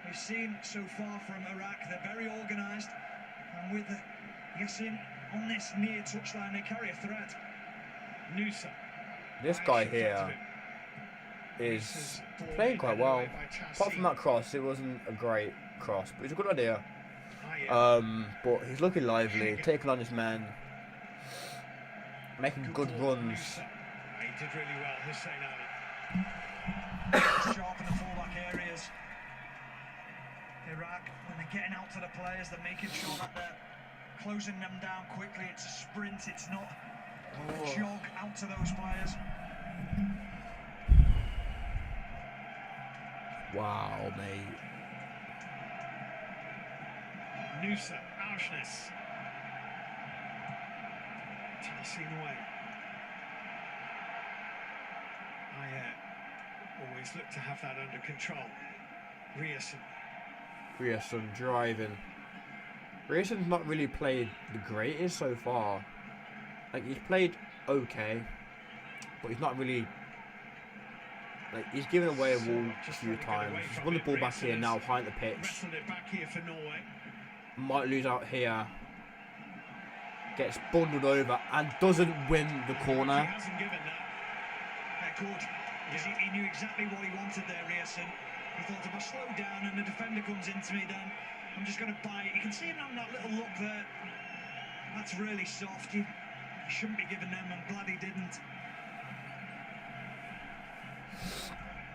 we've seen so far from Iraq, they're very organised. And with Yassin on this near touchline, they carry a threat. Nusa. This guy here is playing quite well. Apart from that cross, it wasn't a great cross, but it's a good idea. But he's looking lively, taking on his men, making good runs. He did really well, Hussein Sharp in the fullback areas. Iraq, when they're getting out to the players, they're making sure that they're closing them down quickly. It's a sprint, it's not a jog out to those players. Wow, mate. Nusa, Auschness. Tossing away. I always look to have that under control. Ryerson driving. Ryerson's not really played the greatest so far. Like, he's played okay, but he's not really... Like, he's given away a ball a few times. He's won the ball back here now, high in the pitch. Wrestled it back here for Norway. Might lose out here. Gets bundled over and doesn't win the corner. He hasn't given that. Good, because he knew exactly what he wanted there, Ryerson. He thought, if I slow down and the defender comes into me, then I'm just going to bite. You can see him having that little look there. That's really soft. He shouldn't be giving them. I'm glad he didn't.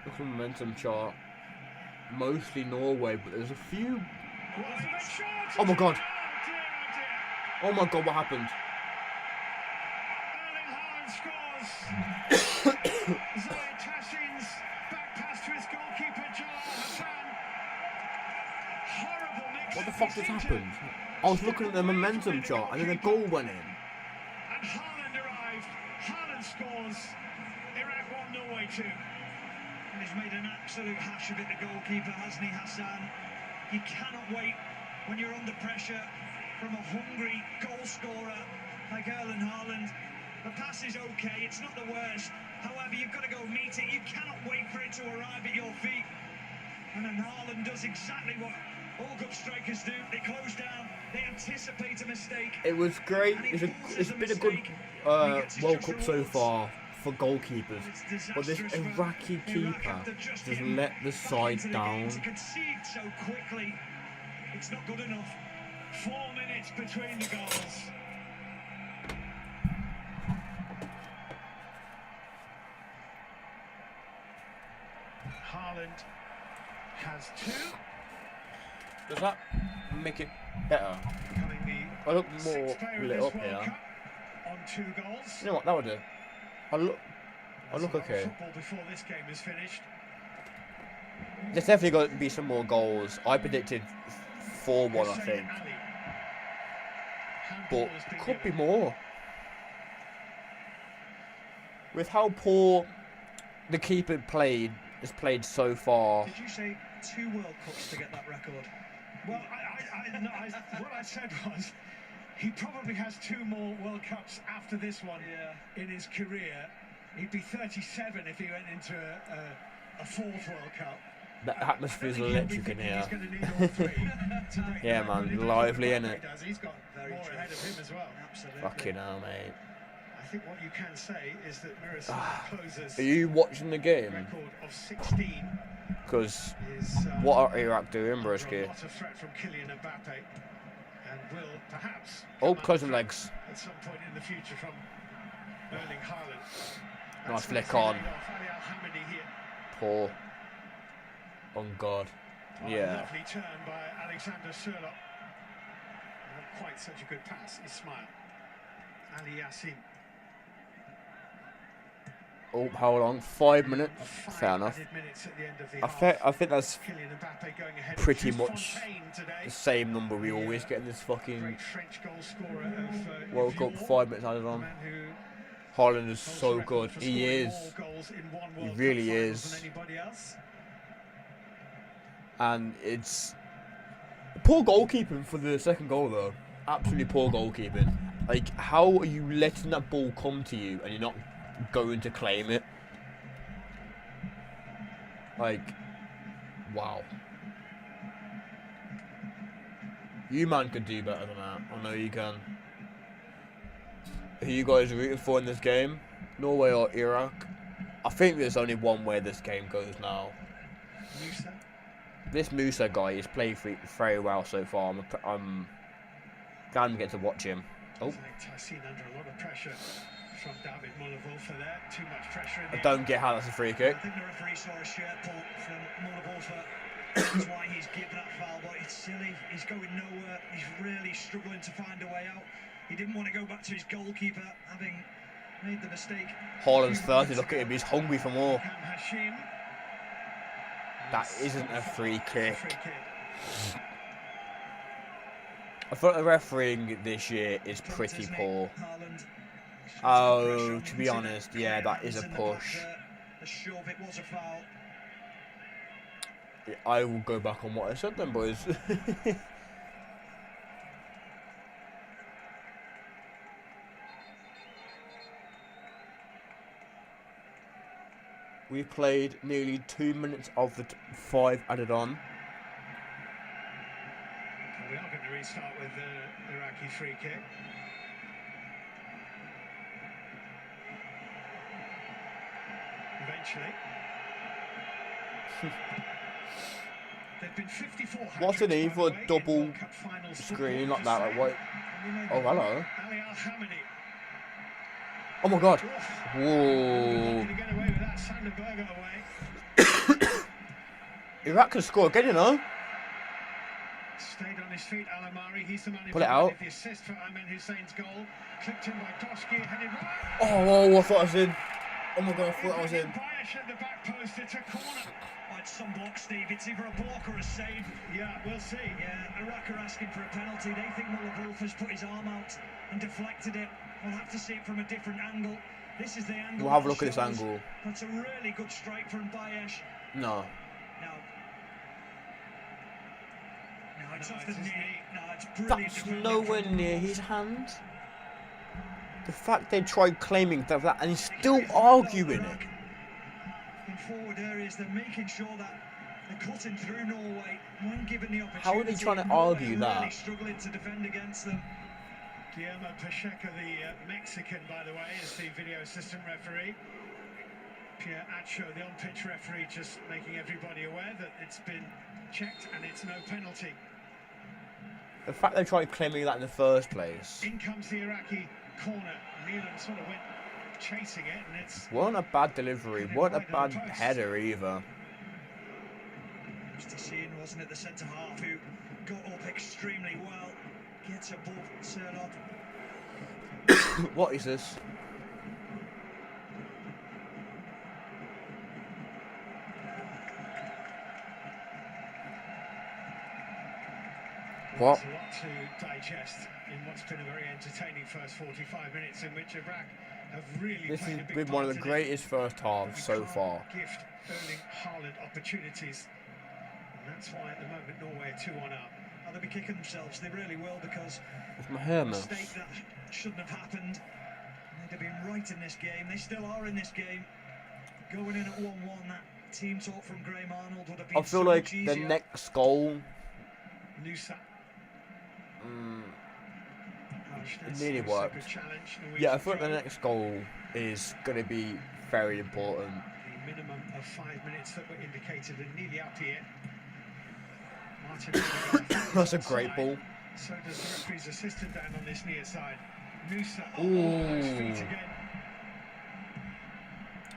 Look at the momentum chart. Mostly Norway, but there's a few. Oh my god! Oh my god, what happened? Erling Haaland scores. Zoe Tashin's back pass to his goalkeeper, Jalal Hassan. Horrible mix. What the fuck just happened? I was looking at the momentum chart and then the goal went in. And Haaland arrived. Haaland scores. Iraq 1, Norway 2. And he's made an absolute hash of it, the goalkeeper, hasn't he, Hassan? You cannot wait when you're under pressure from a hungry goal scorer like Erling Haaland. The pass is okay, it's not the worst. However, you've got to go meet it. You cannot wait for it to arrive at your feet. And then Haaland does exactly what all good strikers do. They close down, they anticipate a mistake. It was great. It's been a good World Cup so far for goalkeepers, but this Iraqi keeper just let the side down. To concede so quickly, it's not good enough. 4 minutes between the goals. Haaland has 2. Does that make it better? Becoming the I look more 6th player lit of up this World here. Cup on 2 goals. You know what? That would do. I look okay. Football before this game is finished. There's definitely going to be some more goals. I predicted 4-1, I think, but could be more. With how poor the keeper has played so far. Did you say 2 World Cups to get that record? Well, what I said was he probably has 2 more World Cups after this one in his career. He'd be 37 if he went into a 4th World Cup. The atmosphere's electric in here. He's going to need all 3 to break Yeah, the man, record. lively, innit? He's got more ahead of him as well. Absolutely. Fucking hell, mate. think what you can say is that Miroslav closes Are you watching the game? record of 16. Because Is what are Iraq doing, under a broski? lot of threat from Kylian Mbappe, and will perhaps Oh, come closing under legs. threat at some point in the future from Erling Haaland. Nice That's flick nicely on. laid off. Ali Al-Hamidi here. Poor. Oh God. Oh, Yeah. lovely turn by Alexander Sørloth. Not quite such a good pass. Ismail. Ali Yassin. Oh, how long? 5 minutes. Fair enough. Minutes at the end of the I think that's Kylian Mbappe going ahead pretty of much Fontaine today. the same number we always get in this fucking Great French goal scorer of World Cup. Lyon. 5 minutes added The on. man who Haaland is holds so the record good. for He scoring is. more goals in one He World Cup really finals is. than anybody else. And it's poor goalkeeping for the second goal though. Absolutely poor goalkeeping. Like, how are you letting that ball come to you and you're not going to claim it? Like, wow. You man could do better than that. I know you can. Who you guys rooting for in this game? Norway or Iraq? I think there's only one way this game goes now. Musa. This Musa guy is playing very well so far. I'm glad we get to watch him. Oh, Tyson under a lot of pressure from David Muller for there. Too much pressure in I the don't get how that's a free kick. I think the referee saw a shirt pull from Muller. That's why he's given that foul, but it's silly. He's going nowhere. He's really struggling to find a way out. He didn't want to go back to his goalkeeper, having made the mistake. Haaland's 30, look at him, he's hungry for more. Hashim. That isn't a free kick. Free kick. I thought the refereeing this year is pretty Isn't it? poor. Haaland. Oh, to be honest, yeah, that is a In the back push. there. The shove, it was a foul. I will go back on what I said then, boys. We played nearly 2 minutes of the 5 added on. We are going to restart with the Iraqi free kick. Eventually. There've been 54 What's the hat-tricks, need by for the a way, in double World Cup finals screen football, like that? Like, what? Oh, hello. Ali Al-Hamidi. Oh my God. Not Whoa. going to get away with that. Sander Berger away. Iraq can score again, you know. Stayed on his feet, Alamari. He's the man who Pull it out. provided the assist for Ayman Hussein's goal. Clipped in by Doski, headed right. Oh, I thought I was in. Oh my God, I thought I was in. Bayesh at the back post. It's a corner. Oh, it's some block, Steve. It's either a block or a save. Yeah, we'll see. Yeah, Iraq are asking for a penalty. They think Muller has put his arm out and deflected it. We'll have to see it from a different angle. This is the angle. We'll have a that look at this shows. angle. That's a really good strike from Bayesh. No. No. No, it's No, off the it's his knee. knee. No, it's brilliant. That's defending nowhere from near Muller. his hand. The fact they tried claiming that and he's still arguing it. In forward areas, they're making sure that they're cutting through Norway when given the opportunity. How are they trying to Norway argue are that? Really struggling to defend against them. Guillermo Pacheco, the Mexican, by the way, is the video assistant referee. Pierre Acho, the on-pitch referee, just making everybody aware that it's been checked and it's no penalty. The fact they tried claiming that in the first place. In comes the Iraqi corner. Milan sort of went chasing it, and it's Weren't a bad delivery, weren't a bad header either. Justin, wasn't it, the centre half who got up extremely well, gets above Sørloth. What is this? What? There's a lot to digest in what's been a very entertaining first 45 minutes in which Iraq have really This played has a big been one of the part in it. greatest first halves so far. Gift Erling Haaland opportunities, and that's why at the moment Norway are 2-1 up. Oh, they'll be kicking themselves, they really will, because It's my hair a mouse. mistake that shouldn't have happened. They'd have been right in this game. They still are in this game. Going in at 1-1, that team talk from Graham Arnold would have been I feel so like much the easier. next goal. Nusa. It nearly worked. Yeah, I thought the next goal is going to be very important. The minimum of 5 minutes that were indicated and nearly up here. That's a great ball. So does the referee's assistant down on this near side. Musa Ooh. those feet again.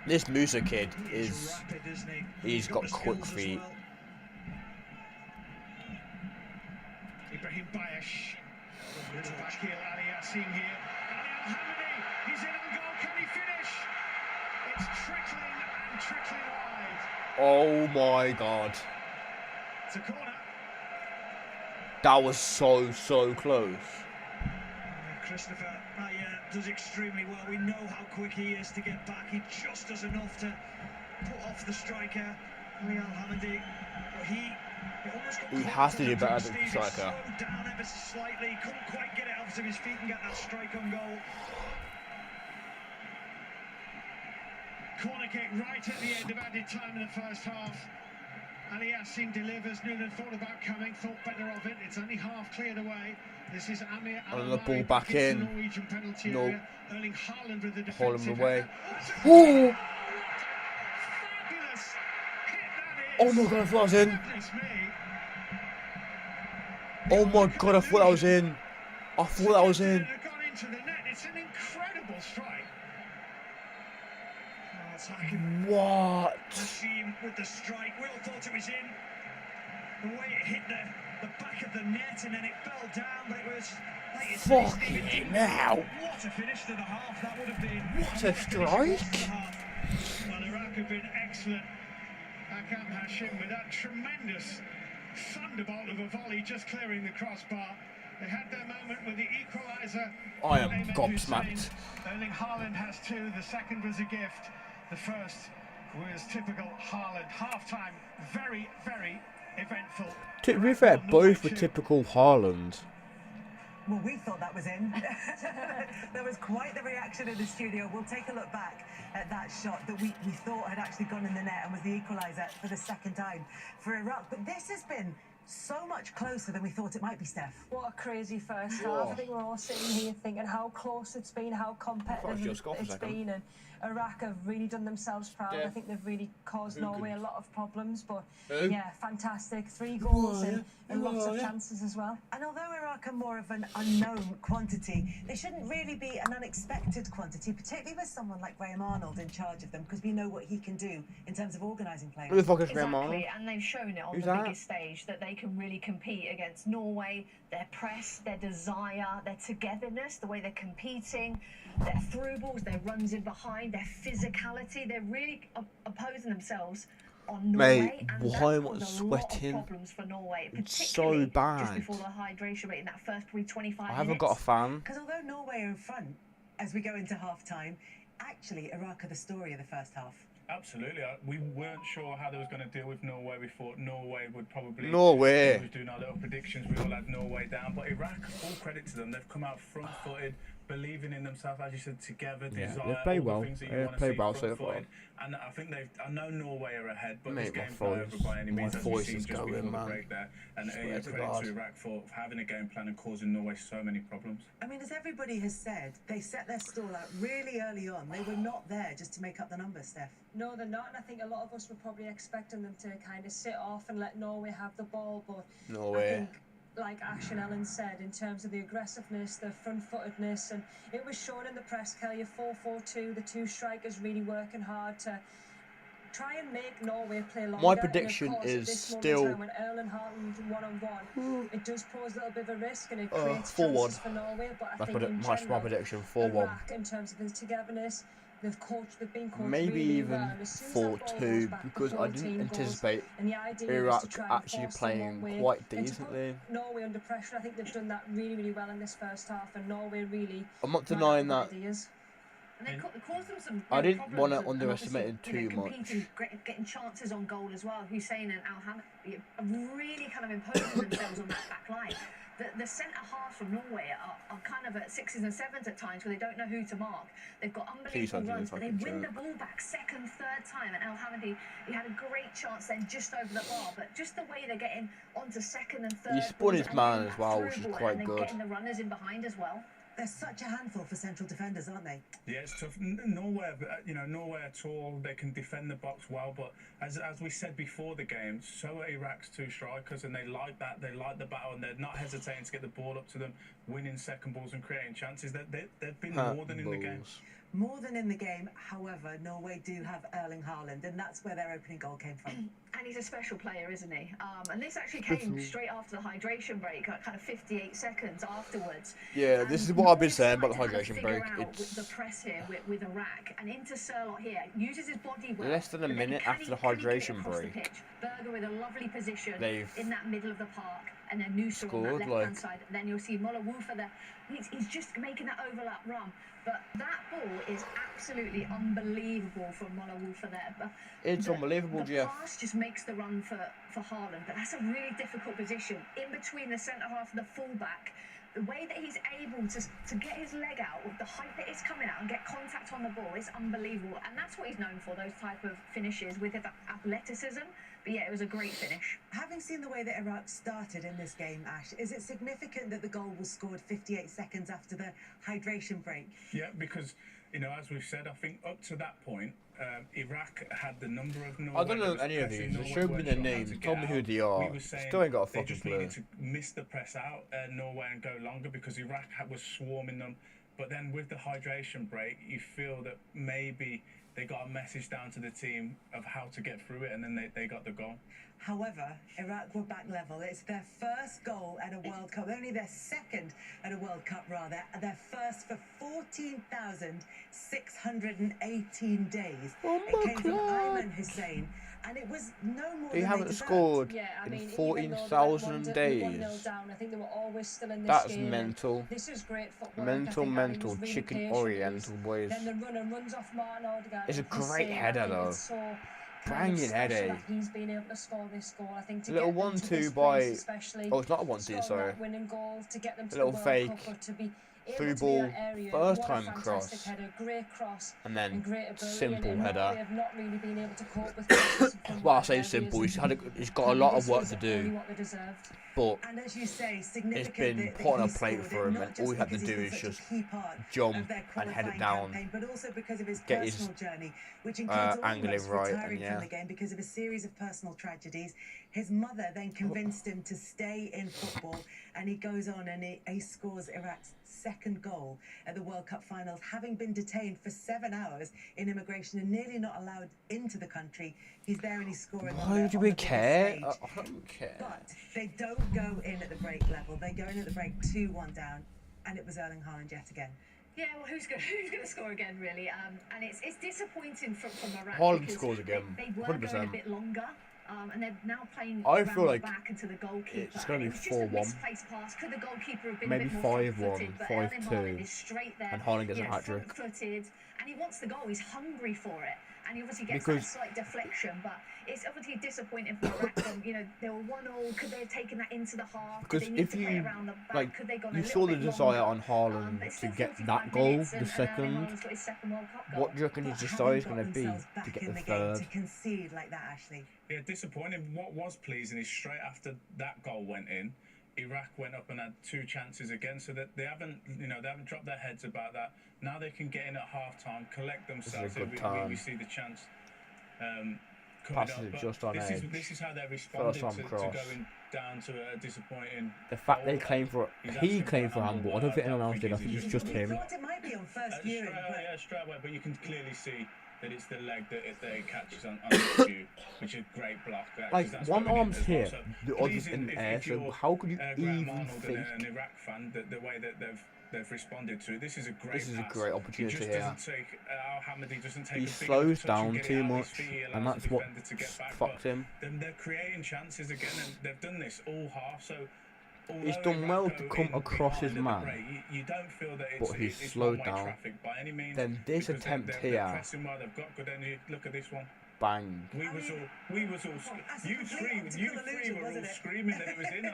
This Musa kid He's rapid, isn't he? he's got the quick skills as feet. well. Ibrahim Bayesh. Little back heel, Ali Yassim here. Ali Al-Hamidi, he's in on goal, can he finish? It's trickling and trickling wide. Oh my god. It's a corner. That was so close. Christopher does extremely well. We know how quick he is to get back. He just does enough to put off the striker, Ali Al-Hamidi. But he almost got He caught has to into do the better Steve. than He striker. slowed down ever so slightly. Couldn't quite get it out of his feet and get that strike on goal. Corner kick right at the end of added time in the first half. Ali Yassim delivers. Noonan thought about coming, thought better of it. It's only half cleared away. This is Amir And the Al-Amari ball back into in. Norwegian penalty No. area. Erling Haaland with the Haaland defensive away. header. Ooh. Fabulous hit that Oh is. my god, I thought I was in. Goodness me. Oh my god, I thought I was in. I thought that was in. It had gone into the net. It's an incredible strike. Oh, attacking What? machine with the strike. We all thought it was in. The way it hit the back of the net and then it fell down, but it was like you say, Steve, Fucking hell. what a finish to the half that would have been. What a strike. Well, Iraq have been excellent. Akam Hashim with that tremendous thunderbolt of a volley just clearing the crossbar. They had their moment with the equaliser. I am Ahmed gobsmacked. Hussein. Erling Haaland has two. The second was a gift. The first was typical Haaland. Half-time, very eventful. To be fair, both were typical Haaland. Well, we thought that was in. There was quite the reaction in the studio. We'll take a look back at that shot that we thought had actually gone in the net and was the equaliser for the second time for Iraq. But this has been so much closer than we thought it might be, Steph. What a crazy first half. I think we're all sitting here thinking how close it's been, how competitive it's been, and Iraq have really done themselves proud. Yeah. I think they've really caused Norway a lot of problems, but Who? yeah, fantastic. 3 goals and lots of chances as well. And although Iraq are more of an unknown quantity, they shouldn't really be an unexpected quantity, particularly with someone like Graham Arnold in charge of them, because we know what he can do in terms of organising players. Who the fuck is Graham Arnold? Exactly, and they've shown it on Who's the that? biggest stage that they can really compete against Norway. Their press, their desire, their togetherness, the way they're competing, their through balls, their runs in behind, their physicality. They're really opposing themselves on Norway. Mate, and why that's am I caused a sweating? lot of problems for Norway, It's particularly so bad. just before the hydration rate in that first probably 25 I minutes. haven't got a fan. Because although Norway are in front as we go into half-time, actually Iraq are the story of the first half. Absolutely. We weren't sure how they was going to deal with Norway. We thought Norway would probably... Norway. We was doing our little predictions. We all had Norway down. But Iraq, all credit to them. They've come out front-footed, believing in themselves, as you said, together, Yeah, desire, they play all the well. things that They you want to play see well so far. front-footed. And I think I know Norway are ahead, but Mate, this my game's not over voice- by any my means. As we've voice seen is just going, before man. the break there. And Swear to credit God. to Iraq for having a game plan and causing Norway so many problems. I mean, as everybody has said, they set their stall out really early on. They were not there just to make up the numbers, Steph. No, they're not, and I think a lot of us were probably expecting them to kind of sit off and let Norway have the ball, but Norway. I think, like Ash and Ellen said, in terms of the aggressiveness, the front-footedness, and it was shown in the press, Kelly, 4-4-2, the two strikers really working hard to try and make Norway play longer. My And of prediction course, at is this moment in still- time, when Erling Haaland one-on-one, it does pose a little bit of a risk, and it 4-1. creates chances for Norway, but I That's think in my general, prediction, 4-1. Iraq, in terms of the togetherness, they've been coached Maybe really even well. And as soon as that ball goes 4-2, back, the because I whole didn't team goes, anticipate and the idea is Iraq to try and actually force them playing one way quite and to put decently. Norway under pressure. I think they've done that really well in this first half, and Norway really I'm not ran out denying of that. ideas. And they caused them some I real didn't problems wanna and underestimate obviously, it too much. competing, getting chances on goal as well. Hussein and Al-Hamid are really kind of imposing themselves on that back line. The centre halves from Norway are kind of at 6s and 7s at times where they don't know who to mark. They've got Please don't unbelievable do the runs, but they fucking win the joke. ball back second, third time. And Al-Hamidi, he had a great chance then just over the bar, but just the way they're getting onto second and third. He spun balls his and man getting as that well, through which is ball quite and then good. getting the runners in behind as well. They're such a handful for central defenders, aren't they? Yeah, it's tough. Norway, Norway at all, they can defend the box well, but as we said before the game, so are Iraq's two strikers, and they like that. They like the battle, and they're not hesitating to get the ball up to them, winning second balls and creating chances. They've been more than in the game. More than in the game, however, Norway do have Erling Haaland, and that's where their opening goal came from. And he's a special player, isn't he? And this actually came straight after the hydration break, like kind of 58 seconds afterwards. Yeah, this is what I've been saying about the hydration break. It's the press here with Iraq, and into Sherlock here, uses his body well. Less than a minute after the hydration break. Berger with a lovely position They've in that middle of the park, and then Noosa on that left-hand side. And then you'll see Mola Woofer there. He's just making that overlap run. But that ball is absolutely unbelievable from Mola Woofer there. But it's unbelievable, the Jeff. pass just makes the run for Haaland, but that's a really difficult position in between the centre half and the full-back. The way that he's able to get his leg out with the height that it's coming out and get contact on the ball is unbelievable. And that's what he's known for, those type of finishes with athleticism. But yeah, it was a great finish. Having seen the way that Iraq started in this game, Ash, is it significant that the goal was scored 58 seconds after the hydration break? Yeah, because, as we've said, I think up to that point, Iraq had the number of Norway. I don't know any of these. They showed me their names, told me who they are. Still ain't got a fucking They just clue. needed to miss the press out, Norway, and go longer because Iraq was swarming them. But then with the hydration break, you feel that maybe they got a message down to the team of how to get through it, and then they got the goal. However, Iraq were back level. It's their first goal at a World Cup, only their second at a World Cup, rather. Their first for 14,618 days. It came from Ayman Hussein, and it was no more They than haven't deserved. scored I mean, in even 14,000 though days. they went 1-0 down, I think they were always still in this That's game. mental. This is great football. Mental, chicken oriental boys. Then the runner runs off Martin Odegaard. It's a and he's great saying, header, I think though. it's so Banging header. that he's been able to score this goal. I think to A little get them to 1-2 this by. place especially, Oh, it's not a 1-2, score sorry. that winning goal to get them to A little the World fake Cup, or to be able through to be ball, that area. first What a time fantastic cross. header, great cross, And then great ability, simple and header. Norway have not really been able to cope with crosses from Well, I wide say areas, simple. and He's got a lot of this work was to only do, what they deserved. but And as you say, it's significant been that put on a he plate scored for it, him, not and just all he had to because do he's is been such just a key part jump of their and head it qualifying down. campaign, but also because of his Get his, personal journey, which includes angling almost right, retiring and yeah. from the game because of a series of personal tragedies. His mother then convinced him to stay in football, and he goes on and he scores Iraq's second goal at the World Cup finals, having been detained for 7 hours in immigration and nearly not allowed into the country. He's there and he's scoring. Why do we care? I don't care. But they don't go in at the break level. They go in at the break 2-1 down, and it was Erling Haaland yet again. Yeah, well, who's going to score again, really? And it's disappointing from Iraq. Haaland because scores again, They were going a 100%. bit longer. And they're now playing I around feel the like back into the goalkeeper. it's gonna be It was just a 4-1. misplaced pass. Could the goalkeeper have been Maybe a bit more 5-1, front-footed? But Erling 5-2, Haaland is straight there, and Haaland gets a hat-trick. front-footed, and he wants the goal. He's hungry for it, and he obviously gets Because- that slight deflection. But it's obviously disappointing for Iraq. They were 1-0. Could they have taken that into the half? Because Did they need if to play you, around the back? like, Could they gone you a saw little the bit desire longer? on Haaland It's to still get 45 that goal, minutes, the and Erling second. Haaland's got his second World Cup goal. What do you reckon his But desire is having going to got be themselves to back get in the the game, third? to concede like that, Ashley. Yeah, disappointing. What was pleasing is straight after that goal went in, Iraq went up and had 2 chances again, so that they haven't dropped their heads about that. Now they can get in at half time, collect themselves. good We time. see the chance coming Passes up. it But just on this edge. is how they responded First to time cross. going down to a disappointing. The fact they goal. claim for He's he asking claimed for a handball. I handball, don't think but anyone else did. I he's think it's just We him. thought it might be on first viewing, but Straight away, but you can clearly see that it's the leg that it catches on the shoe, which is a great block. Like, That's one going in arm's as well. here, So the other's pleasing in the if air, so you're, how could you Graham even Arnold think? and an Iraq fan, the way that they've responded to it. This is a great This is a pass. great opportunity He just here. doesn't take, Al-Hamidi doesn't take He a big slows enough touch and down get it too out of his much, feet. He and allows that's the what defender to get back, fucked but him. then they're creating chances again, and they've done this all half. So He's although done Iraq well go to come in across his behind at the man, break, you don't feel that but he's it's slowed one-way down. traffic by any means. Then this because attempt they're here, pressing well, they've got good energy. Look at this one. bang. We was all that's a you complete three optical were illusion, all wasn't it? screaming that it was in. I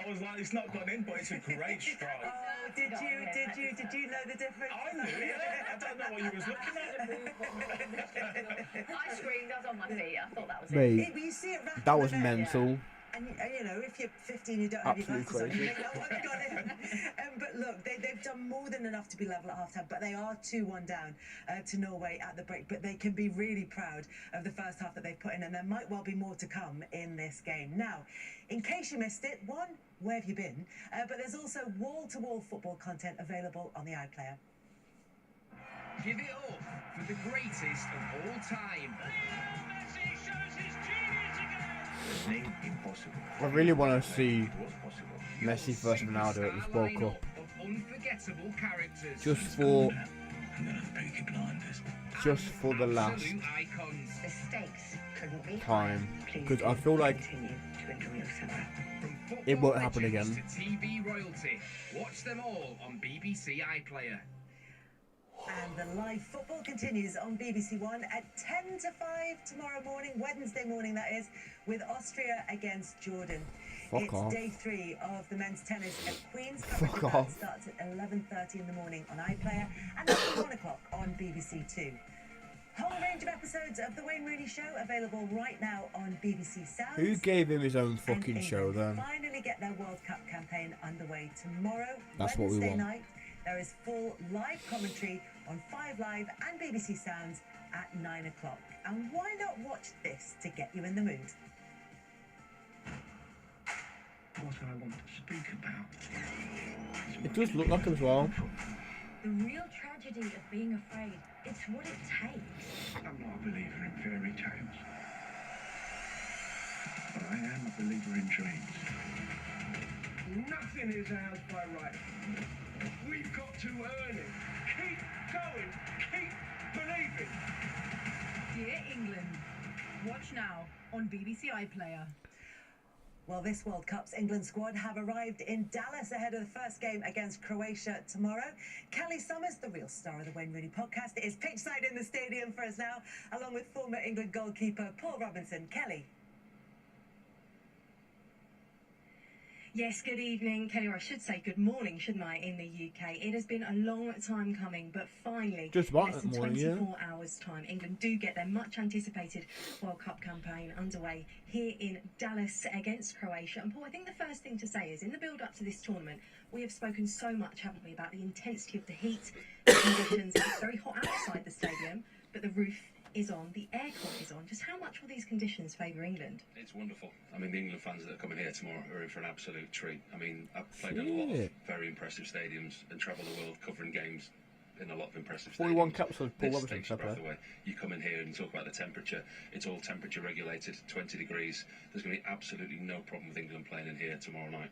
was like, it's not gone in, but it's a great strike. Oh, did you know the difference? I knew, yeah. I don't know what you was looking at. I screamed. I was on my feet. I thought that was it. Mate, But you see it wrapped that in was the net. mental. And you know, if you're 15, you don't have your Absolutely glasses on, you crazy. think, oh, I've got it. But look, they've done more than enough to be level at half-time, but they are 2-1 down to Norway at the break. But they can be really proud of the first half that they've put in, and there might well be more to come in this game. Now, in case you missed it, one, where have you been? But there's also wall-to-wall football content available on the iPlayer. Give it up for the greatest of all time. Messi shows his genius again. Name impossible. I really want to see It was possible. Messi versus Ronaldo at this World Cup. Of unforgettable characters. Just for And then the Peaky Blinders. just for the last Absolute icons. The stakes couldn't be time, Please because I do feel like continue to enjoy yourself. From football it won't happen legends again. to TV royalty. Watch them all on BBC iPlayer. And the live football continues on BBC One at 10 to 5 tomorrow morning, Wednesday morning that is, with Austria against Jordan. Fuck It's off. day 3 of the men's tennis at Queen's. Fuck Coverage of that off. starts at 11:30 in the morning on iPlayer and at 1 o'clock on BBC Two. Whole range of episodes of The Wayne Rooney Show available right now on BBC Sounds. Who gave him his own And fucking show England then? finally get their World Cup campaign underway tomorrow, That's what we Wednesday want. night. There is full live commentary on 5 Live and BBC Sounds at 9 o'clock. And why not watch this to get you in the mood? What I want to speak about. It does look like him as well. The real tragedy of being afraid, it's what it takes. I'm not a believer in fairy tales. But I am a believer in dreams. Nothing is ours by right. We've got to earn it. Keep going. Keep believing. Dear England, watch now on BBC iPlayer. Well, this World Cup's England squad have arrived in Dallas ahead of the first game against Croatia tomorrow. Kelly Summers, the real star of the Wayne Rooney podcast, is pitchside in the stadium for us now, along with former England goalkeeper Paul Robinson. Kelly. Yes, good evening, Kelly, or I should say good morning, shouldn't I, in the UK. It has been a long time coming, but finally, Just in about less than morning, yeah. 24 hours' time, England do get their much-anticipated World Cup campaign underway here in Dallas against Croatia. And Paul, I think the first thing to say is, in the build-up to this tournament, we have spoken so much, haven't we, about the intensity of the heat, the conditions. It's very hot outside the stadium, but the roof is on, the aircon is on. Just how much will these conditions favour England? It's wonderful. I mean, the England fans that are coming here tomorrow are in for an absolute treat. I mean, I've played in a lot of Shit. very impressive stadiums and travelled the world covering games in a lot of impressive 41 stadiums. caps for Paul This Robinson, takes your fair breath play. away. You come in here and you talk about the temperature. It's all temperature regulated, 20 degrees. There's going to be absolutely no problem with England playing in here tomorrow night.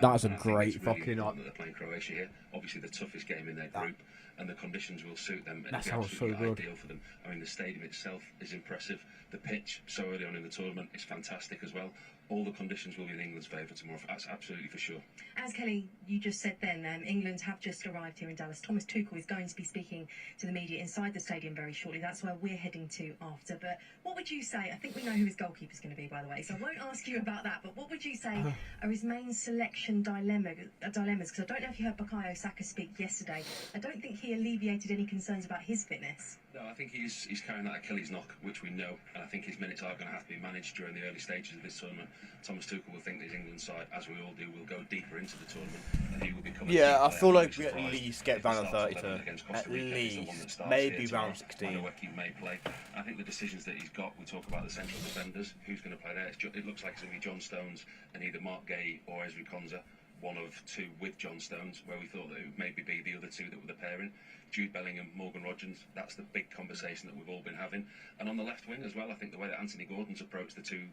That's a and I think great it's really fucking important that they're playing Croatia here. Obviously, the toughest game in their group, and the conditions will suit them. That It'll be sounds so absolutely good. ideal for them. I mean, the stadium itself is impressive. The pitch, so early on in the tournament, is fantastic as well. All the conditions will be in England's favour tomorrow. That's absolutely for sure. As Kelly, you just said then, England have just arrived here in Dallas. Thomas Tuchel is going to be speaking to the media inside the stadium very shortly. That's where we're heading to after. But what would you say? I think we know who his goalkeeper is going to be, by the way, so I won't ask you about that. But what would you say are his main selection dilemmas? Because I don't know if you heard Bukayo Saka speak yesterday. I don't think he alleviated any concerns about his fitness. No, I think he's carrying that Achilles knock, which we know, and I think his minutes are going to have to be managed during the early stages of this tournament. Thomas Tuchel will think that his England side, as we all do, will go deeper into the tournament, and he will become. Yeah, I feel like we we at least get round of 32. At least. Maybe round 16. He may play. I think the decisions that he's got, we talk about the central defenders, who's going to play there. It looks like it's going to be John Stones and either Mark Gay or Ezri Konsa, one of two with John Stones, where we thought that it would maybe be the other two that were the pairing. Jude Bellingham, Morgan Rogers, that's the big conversation that we've all been having. And on the left wing as well, I think the way that Anthony Gordon's approached the two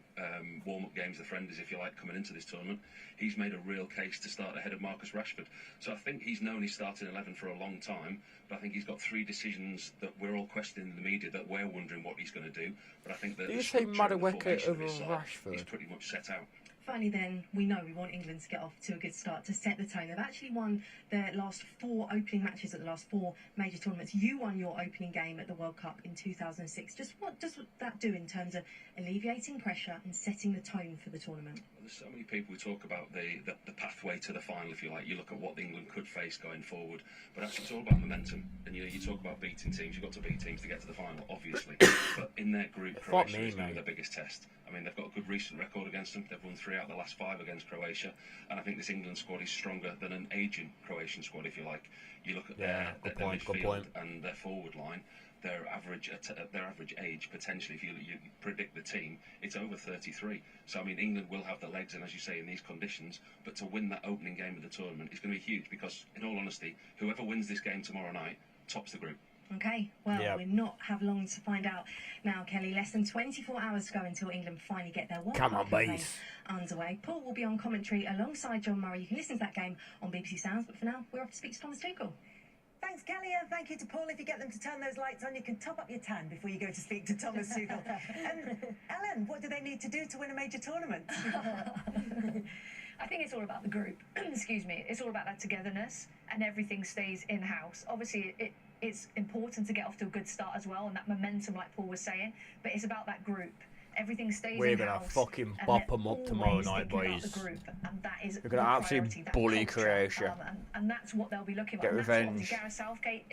warm-up games, the friendlies, if you like, coming into this tournament, he's made a real case to start ahead of Marcus Rashford. So I think he's known he's starting 11 for a long time, but I think he's got three decisions that we're all questioning in the media, that we're wondering what he's going to do. But I think that Did the you say structure and the Madueke formation of over his side Rashford? is pretty much set out. Finally then, we know we want England to get off to a good start, to set the tone. They've actually won their last 4 opening matches at the last 4 major tournaments. You won your opening game at the World Cup in 2006. Just what does that do in terms of alleviating pressure and setting the tone for the tournament? There's so many people who talk about the pathway to the final, if you like. You look at what England could face going forward, but actually it's all about momentum. And you talk about beating teams. You've got to beat teams to get to the final, obviously. But in their group, Croatia is going to be the biggest test. I mean, they've got a good recent record against them. They've won 3 out of the last 5 against Croatia, and I think this England squad is stronger than an aging Croatian squad, if you like. You look at their midfield and their forward line. Their average age, potentially, if you predict the team, it's over 33. So, I mean, England will have the legs, and as you say, in these conditions, but to win that opening game of the tournament is going to be huge because, in all honesty, whoever wins this game tomorrow night tops the group. Okay, well, we'll not have long to find out now, Kelly. Less than 24 hours to go until England finally get their World Cup campaign underway. Paul will be on commentary alongside John Murray. You can listen to that game on BBC Sounds, but for now, we're off to speak to Thomas Tuchel. Thanks, Kelly, and thank you to Paul. If you get them to turn those lights on, you can top up your tan before you go to speak to Thomas Tuchel. And Ellen, what do they need to do to win a major tournament? I think it's all about the group. Excuse me. It's all about that togetherness, and everything stays in-house. Obviously, it's important to get off to a good start as well, and that momentum, like Paul was saying. But it's about that group. Everything stays We're in-house. We're going to fucking bop them up tomorrow night, boys. We're going to absolutely bully Croatia. And that's what they'll be looking for. Get revenge. That's what Gareth Southgate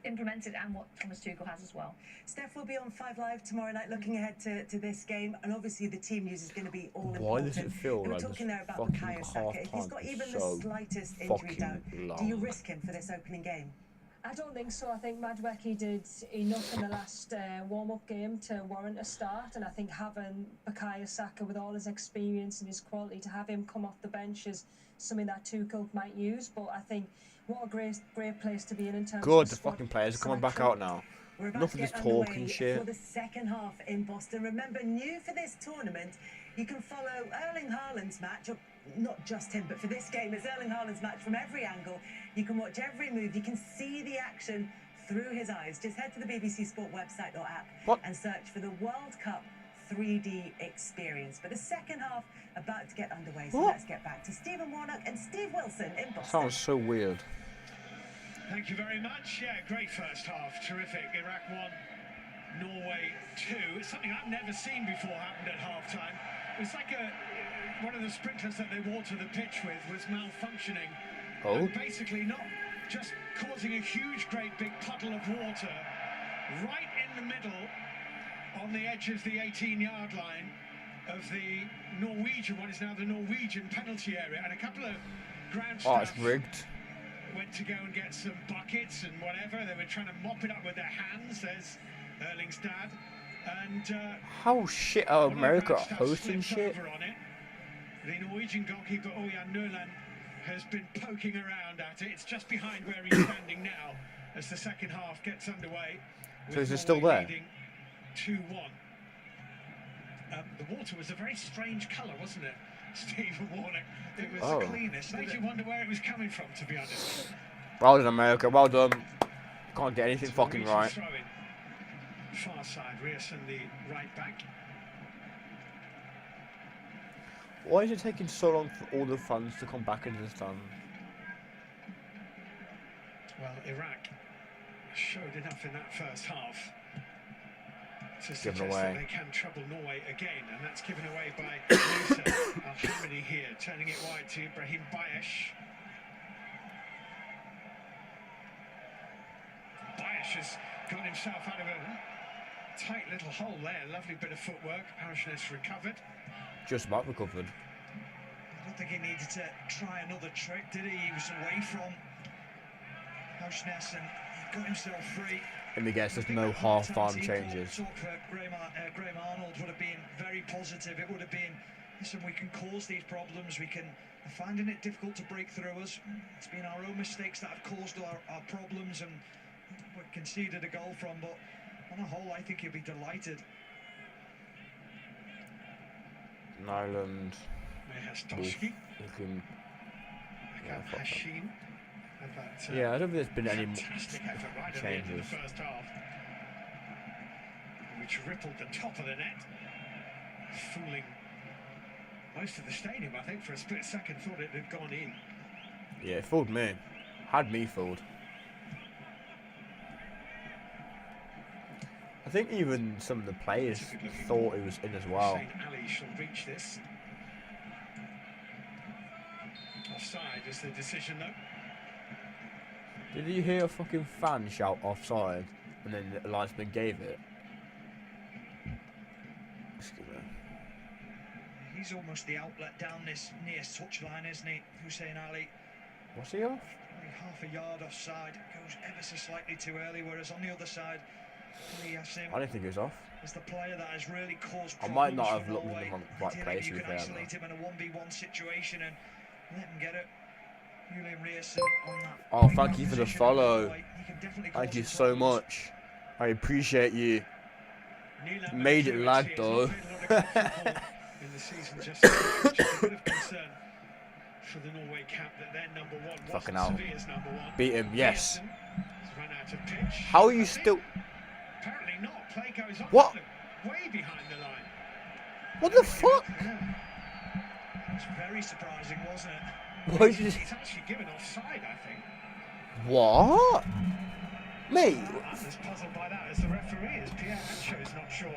implemented, and what Thomas Tuchel has as well. Steph will be on 5 Live tomorrow night looking ahead to this game, and obviously the team news is going to be all important. Why does it feel we're like talking there about Bukayo Saka. If he's got even the slightest injury down, do you risk him for this opening game? I don't think so. I think Madwecki did enough in the last warm-up game to warrant a start, and I think having Bukayo Saka with all his experience and his quality, to have him come off the bench is something that Tuchel might use. But I think what a great place to be in terms of the fucking players are coming back out now. Enough of this talking shit. For the second half in Boston. Remember, new for this tournament, you can follow Erling Haaland's match, not just him, but for this game, it's Erling Haaland's match from every angle. You can watch every move. You can see the action through his eyes. Just head to the BBC Sport website or app and search for the World Cup 3D experience. But the second half about to get underway, so let's get back to Stephen Warnock and Steve Wilson in Boston. Sounds so weird. Thank you very much. Yeah, great first half. Terrific. Iraq 1, Norway 2. It's something I've never seen before happened at half-time. It was like one of the sprinklers that they water the pitch with was malfunctioning. And basically not just causing a huge, great big puddle of water right in the middle on the edge of the 18-yard line of the Norwegian, what is now the Norwegian penalty area. And a couple of ground staff it's rigged. Went to go and get some buckets and whatever. They were trying to mop it up with their hands. There's Erling's dad. And how shit are America hosting shit? The Norwegian goalkeeper Ørjan Nøland has been poking around at it. It's just behind where he's standing now as the second half gets underway. So is it still there? 2-1. The water was a very strange colour, wasn't it, Stephen Warnock? It was the cleanest. Made you wonder where it was coming from, to be honest. Well done, America. Well done. Can't get anything fucking right. Far side, Rierson, the right back. Why is it taking so long for all the fans to come back into the stand? Well, Iraq showed enough in that first half to suggest that they can trouble Norway again, and that's given away by Musa Al-Hamidi here, turning it wide to Ibrahim Bayesh. Bayesh has got himself out of a tight little hole there. Lovely bit of footwork. Arashness recovered. Just about recovered. I don't think he needed to try another trick, did he? He was away from Arashness and he got himself free. Let me guess, there's no half-time changes. Talk for Graham Arnold would have been very positive. It would have been, listen, we can cause these problems. We can finding it difficult to break through us. It's been our own mistakes that have caused our problems, and we conceded a goal from. But on a whole, I think he'll be delighted. Nyland. Hastowski. Yeah, I don't think there's been any changes. In the first half, which rippled the top of the net, fooling most of the stadium. I think for a split second thought it had gone in. Yeah, it fooled me. Had me fooled. I think even some of the players thought it was in as well. Ali shall reach this. Offside is the decision, though. Did you hear a fucking fan shout offside and then the linesman gave it? Excuse me. He's almost the outlet down this near touchline, isn't he, Hussein Ali? What's he off? Only half a yard offside. Goes ever so slightly too early, whereas on the other side, Ali Yassim I didn't think he was off. is the player that has really caused I problems might not have for looked in Norway. the right Ideally, place, you to be can fair, isolate him in a 1v1 situation and let him get it. Julian Rierson on that. Oh, thank you for the position. follow. He can definitely Thank cause you some so problems. much. I appreciate you. Nilan Made it Manjou lag actually has though. not played a lot of club football in the season just now, which is a bit of concern for the Norway camp that their number one Fucking wasn't hell. Sevilla's number one. Beat him, yes. Rierson has run out of pitch. How are you I think still... Apparently not. Play goes on. What? Way behind the line. What the fuck? Yeah. It was very surprising, wasn't it? Why did you... He's actually given offside, I think. What? Mate. I'm as puzzled by that as the referee is. Pierre Ancho is not sure.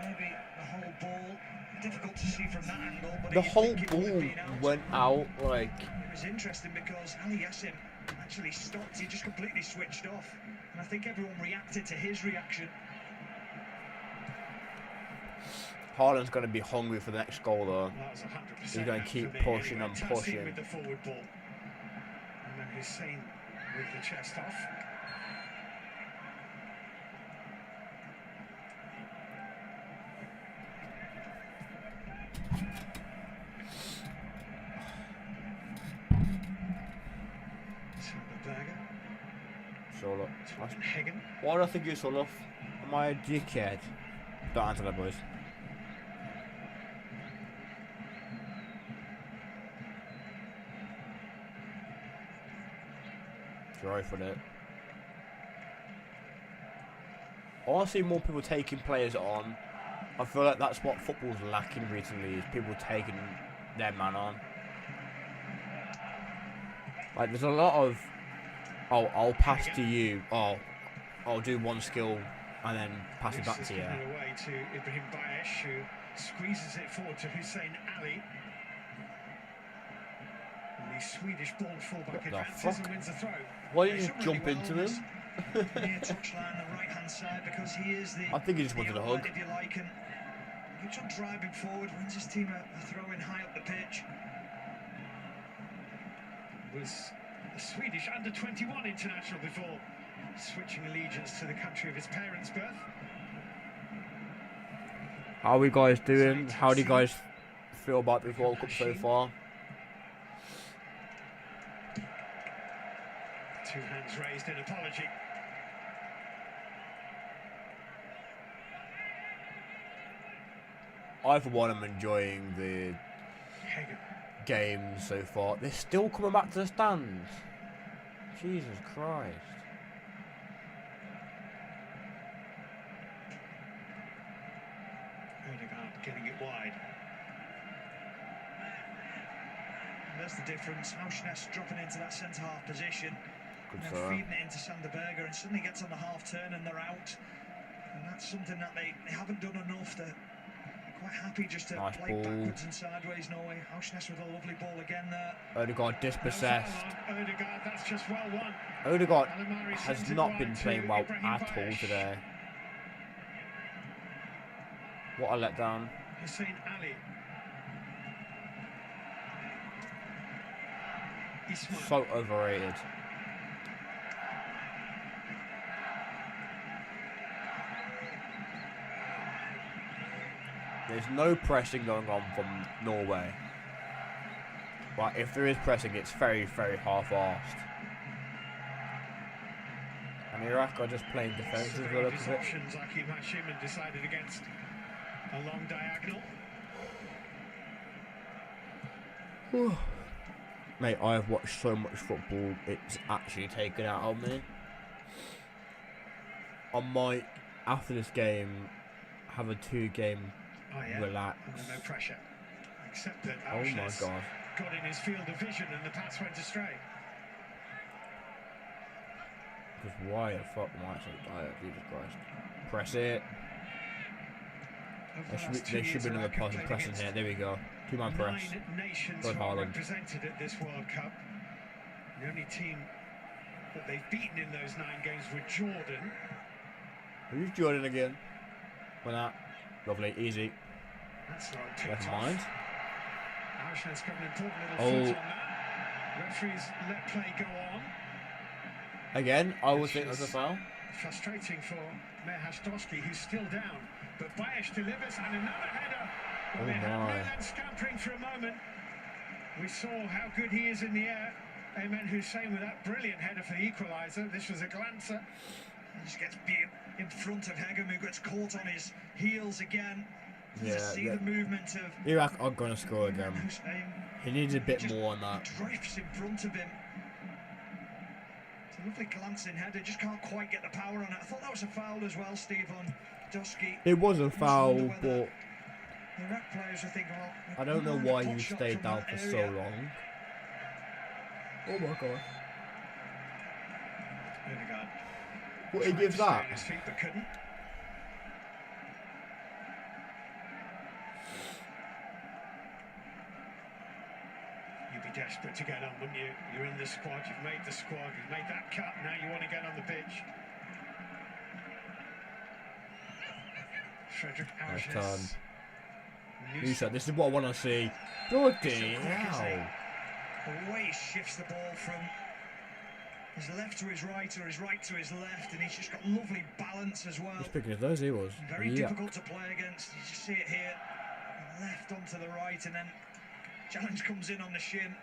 Maybe the whole ball, difficult to see from that angle, but The you'd whole think it would have ball been out. went out, like... It was interesting because Ali Yassim actually stopped. He just completely switched off, and I think everyone reacted to his reaction. Haaland's going to be hungry for the next goal, though. That was 100% He's going to out keep for me pushing anyway. and Touched in pushing. with the forward ball. And then Hussein with the chest off. Berger. So, look. Hagen. Why do I think you're so off? Am I a dickhead? Don't answer that, boys. Sorry for that. I want to see more people taking players on. I feel like that's what football's lacking recently, is people taking their man on. Like, there's a lot of, oh, I'll pass to you, oh, I'll do one skill and then pass it back to you. Given it away to Ibrahim Bayesh, who squeezes it forward to Hussein Ali. And the Swedish ball fullback What the advances fuck? and wins the throw. Why did He's you done jump really into well him? Near touchline, the right-hand side, because he is the. I think he just wanted the a hug. outlet, if you like, and keeps on driving forward, wins his team a throw in high up the pitch. Was a Swedish under-21 international before switching allegiance to the country of his parents' birth. How are we guys doing? How do you guys feel about this World Cup so far? Two hands raised in apology. I, for one, am enjoying the Hagen. game so far. They're still coming back to the stands. Jesus Christ. Odegaard getting it wide. And there's the difference. Auschness dropping into that centre-half position. Good And for then her. feeding it into Sander Berger, and suddenly gets on the half-turn and they're out. And that's something that they haven't done enough. They're quite happy just to Nice play ball. backwards and sideways, Norway. Auschness with a lovely ball again there. Odegaard dispossessed. Odegaard, that's just well won. Odegaard Alamari has sends it not wide been to playing well Ibrahim at all Bayesh. today. What a letdown. Hussein Ali. Ismail. So overrated. There's no pressing going on from Norway. But if there is pressing, it's very, very half-arsed. And Iraq are just playing defensive a little His bit. options, Akim Hashim, and decided against a long diagonal. Mate, I have watched so much football, it's actually taken out of me. I might, after this game, have a 2-game Oh yeah, relax. under no pressure. Except that Oh my Auschness god. got in his field of vision and the pass went astray. Because why the fuck am I so tired? Jesus Christ. Press it. Over There the should last be, 2 there should years, be another Iraq have person played pressing against here. There we go. 2-man press. 9 nations Good who are Haaland. represented at this World Cup. The only team that they've beaten in those 9 games were Jordan. Who's Jordan again? Well, that. Lovely. Easy. That's the wrong Never mind. Arshland's got an important little foot Oh. on that. Referees let play go on. Again, I would think that's a foul. Frustrating for Mehastovsky, who's still down. But Bayesh delivers and another header. Well, Oh they had my. Milan scampering for a moment. We saw how good he is in the air. Ayman Hussein with that brilliant header for the equaliser. This was a glancer. He just gets beat in front of Hegem, who gets caught on his heels again. Yeah, To see the movement of Iraq are going to score again. Hussein. He needs a bit Just more on that. drifts in front of him. It's a lovely glancing header, just can't quite get the power on it. I thought that was a foul as well, Steve, on Dusky. It was a foul, but The Iraq players are thinking, well, I don't know we why found a you pot shot stayed from down that for so area. long. Oh my god. Odegaard What he tried gives to stay that? on his feet but couldn't. You'd be desperate to get on, wouldn't you? You're in the squad, you've made the squad, you've made that cut, now you want to get on the pitch. Frederick Nice Aursnes. He said, this is what I want to see. Bloody hell. The way he shifts the ball from his left to his right or his right to his left, and he's just got lovely balance as well. He's picking his nose, he was. Very Yeah. difficult to play against. You just see it here. Left onto the right, and then challenge comes in on the shin.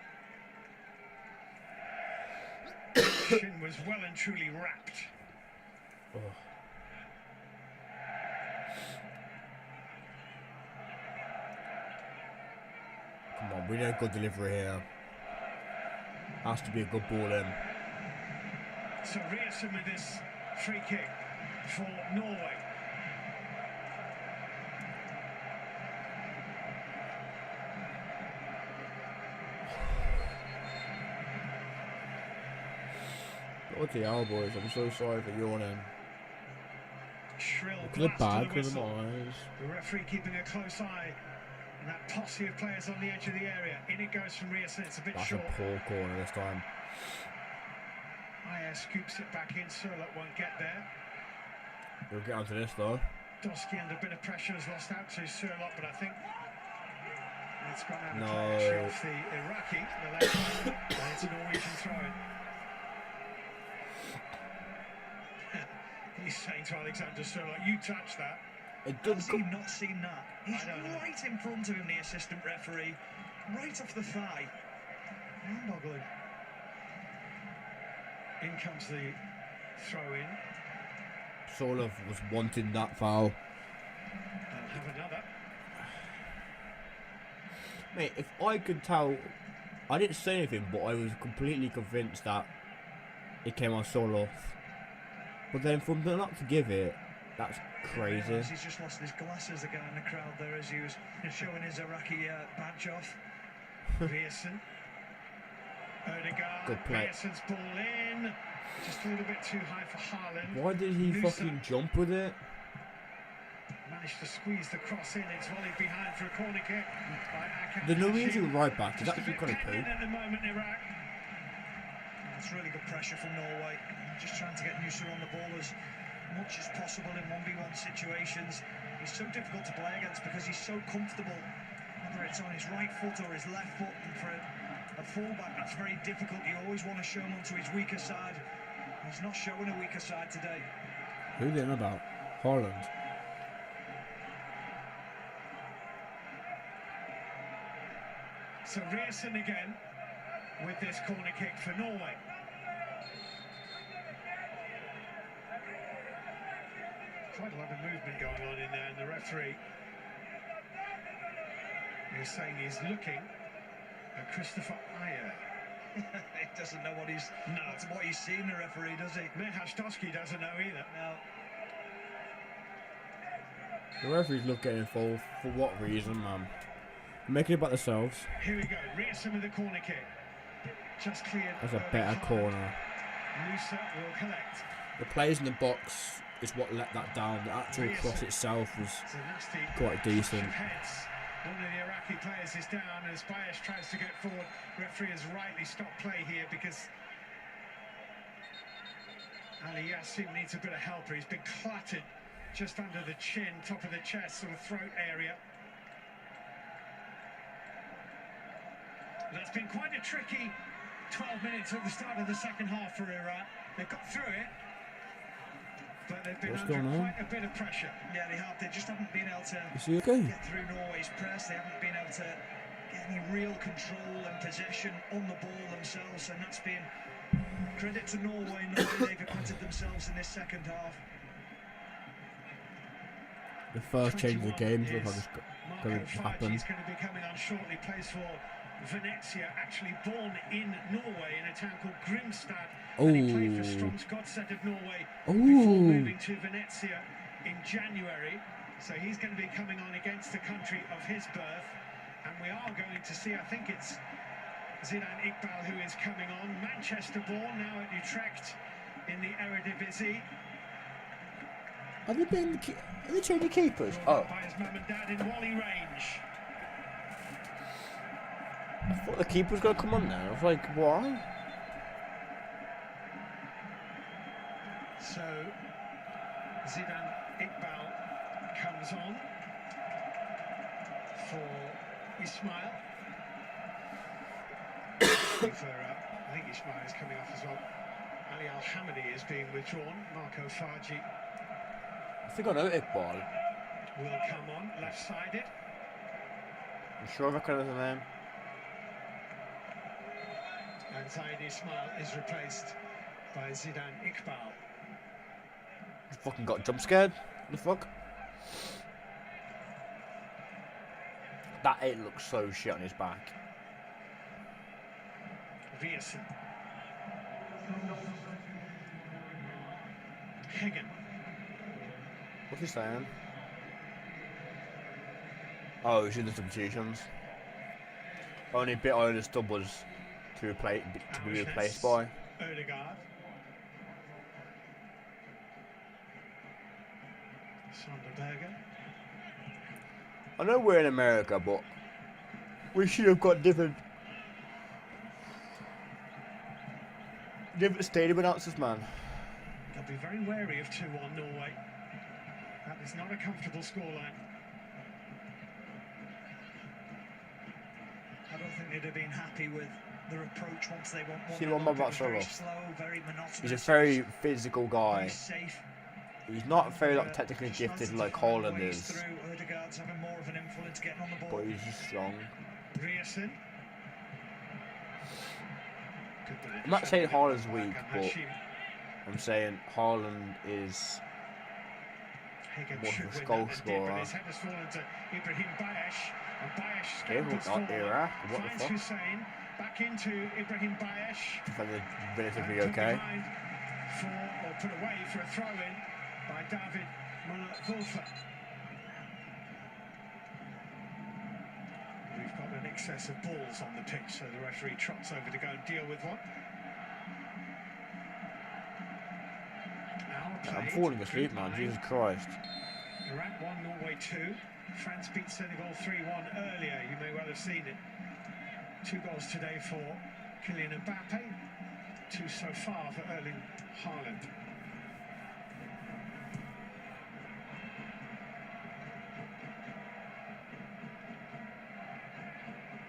Shin was well and truly wrapped. Oh. Come on, we need a good delivery here. Has to be a good ball in. So Ryerson with this free kick for Norway. Bloody hell, boys, I'm so sorry for yawning. Shrill Look at the blast bag of the with the whistle. eyes. The referee keeping a close eye. And that posse of players on the edge of the area. In it goes from Ryerson. It's a bit That's short. a poor corner this time. Ayer scoops it back in. Surlot won't get there. We'll get onto this though. Dosky under a bit of pressure has lost out to Surlot, but I think it's gone out of No. play actually off the Iraqi, the left one, and it's a Norwegian throw-in. He's saying to Alexander Surlot, you touch that. It Has doesn't he come. not seen that? He's I don't know. right in front of him, the assistant referee, right off the thigh. Mind-boggling. In comes the throw-in. Solov was wanting that foul. They'll have another. Mate, if I could tell, I didn't say anything, but I was completely convinced that it came on Solov. But then from the not to give it, that's crazy. He's just lost his glasses, the guy in the crowd there, as he was showing his Iraqi badge off. Ryerson. Odegaard. Good play. Ryerson's ball in. Just a little bit too high for Haaland. Why did he Noosa fucking jump with it? managed to squeeze the cross in. It's volleyed behind for a corner kick by Akan. The Norwegian right back is Just a actually bit kind of panicked cool. at the moment, Iraq. It's really good pressure from Norway. Just trying to get Noosa on the ball as much as possible in 1v1 situations. He's so difficult to play against because he's so comfortable, whether it's on his right foot or his left foot. And for a fullback, that's very difficult. You always want to show him onto his weaker side. He's not showing a weaker side today. Who are they on about? Haaland. So Ryerson again with this corner kick for Norway. Quite a lot of movement going on in there, and the referee is saying he's looking at Christopher Ayer. He doesn't know what he's seen, the referee, does he? Mehastovsky doesn't know either. No. The referee's looking involved for what reason, man? Making it about themselves. Here we go, Ryerson with the corner kick. Just cleared. That's a better corner. Noosa will collect. The players in the box is what let that down. The actual cross itself was It's a nasty quite decent. heads. One of the Iraqi players is down as Bayesh tries to get forward. Referee has rightly stopped play here because Ali Yassim needs a bit of help. He's been clattered just under the chin, top of the chest, sort of throat area. That's been quite a tricky 12 minutes at the start of the second half for Iraq. They've got through it, but they've been under quite a bit of pressure. Yeah, they have. They just haven't been able to Is he okay? get through Norway's press. They haven't been able to get any real control and possession on the ball themselves, and that's been credit to Norway and the way they've acquitted themselves in this second half. The first change of the game looks like it's going to happen. He's going to be coming on shortly. Plays for Venezia, actually born in Norway in a town called Grimstad. And he played for Strømsgodset of Norway before moving to Venezia in January. So he's going to be coming on against the country of his birth. And we are going to see, I think it's Zidane Iqbal who is coming on. Manchester born, now at Utrecht in the Eredivisie. Are they changing keepers? Oh. By his mum and dad in Wally range. I thought the keeper was going to come on now. I was like, why? So, Zidane Iqbal comes on for Ismail. I think Ismail is coming off as well. Ali Al-Hamidi is being withdrawn. Marco Fargi I think I know Iqbal. will come on, left-sided. I'm sure I recognise the name. And Zaid Ismail is replaced by Zidane Iqbal. He fucking got jump scared. What the fuck? That 8 looks so shit on his back. Viersen. Hagen. What's he saying? Oh, he's in the substitutions. Only bit I understood was to be replaced by. Odegaard. Sonderberger. I know we're in America, but we should have got different stadium announcers, man. They'll be very wary of 2-1 Norway. That is not a comfortable scoreline. I don't think they'd have been happy with their approach once they won. See what my back's very slow, very monotonous. He's a very physical guy. Safe. He's not very technically gifted like Haaland is, Odegaard's having more of an influence getting on the ball. but he's just strong. Rierson. I'm not saying Haaland's weak, but I'm saying Haaland is more of a goal scorer. His head has fallen to Ibrahim Bayesh, and Bayesh Okay, not Iraq. What the finds fuck? Hussein back into Ibrahim Bayesh. Defended relatively okay. Or put away for a throw-in by David Muller-Wolfer. We've got an excess of balls on the pitch, so the referee trots over to go and deal with one. I'm falling asleep, man. Jesus Christ. Iraq 1, Norway 2. France beat Senegal 3-1 earlier. You may well have seen it. 2 goals today for Kylian Mbappe. 2 so far for Erling Haaland.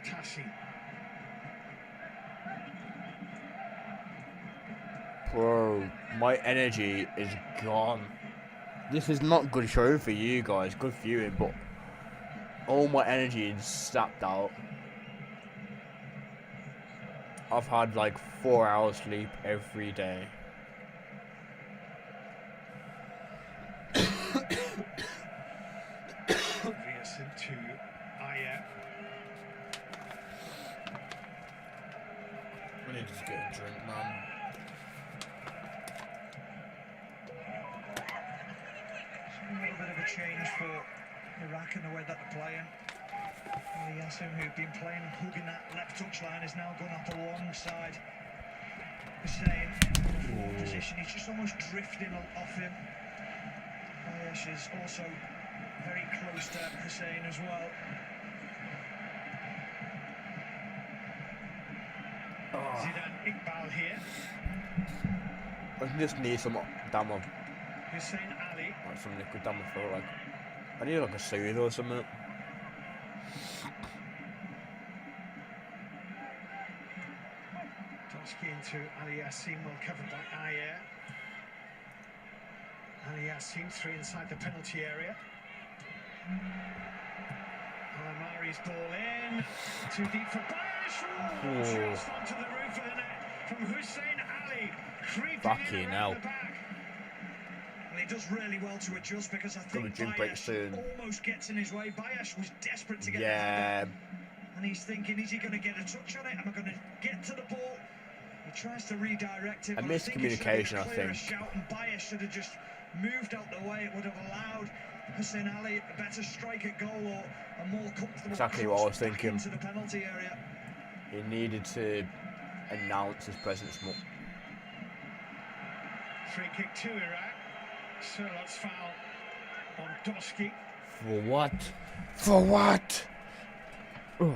Tassi. Bro, my energy is gone. This is not good show for you guys, good viewing, but all my energy is sapped out. I've had like 4 hours sleep every day. Rierson to Ayer. I need to just get a drink, man. A little bit of a change for Iraq in the way that they're playing. Yassim, who'd been playing hugging that left touchline, is now going up alongside Hussein in a forward position. He's just almost drifting off him. Bayesh is also very close to Hussein as well. Zidane Iqbal here. I just need some damn of Hussein Ali. like some liquid down my throat. Like I need like a soothe or something. Doski into Ali Yassim, well covered by Ayer. Ali Yassim, 3 inside the penalty area. Alamari's ball in, too deep for Bayesh. Just onto the roof of the net from Hussein Ali, creeping in around the back. Well, he does really well to adjust because I think Bayesh almost gets in his way. Bayesh was desperate to get the ball. And he's thinking, is he going to get a touch on it? Am I going to get to the ball? He tries to redirect it. A miscommunication, I think. Shout, and Bayesh should have just moved out the way. It would have allowed Hussein Ali a better strike at goal or a more comfortable exactly what I was thinking. into the penalty area. He needed to announce his presence more. Free kick to Iraq. Sherlock's foul on Doski. For what? For what? Oh.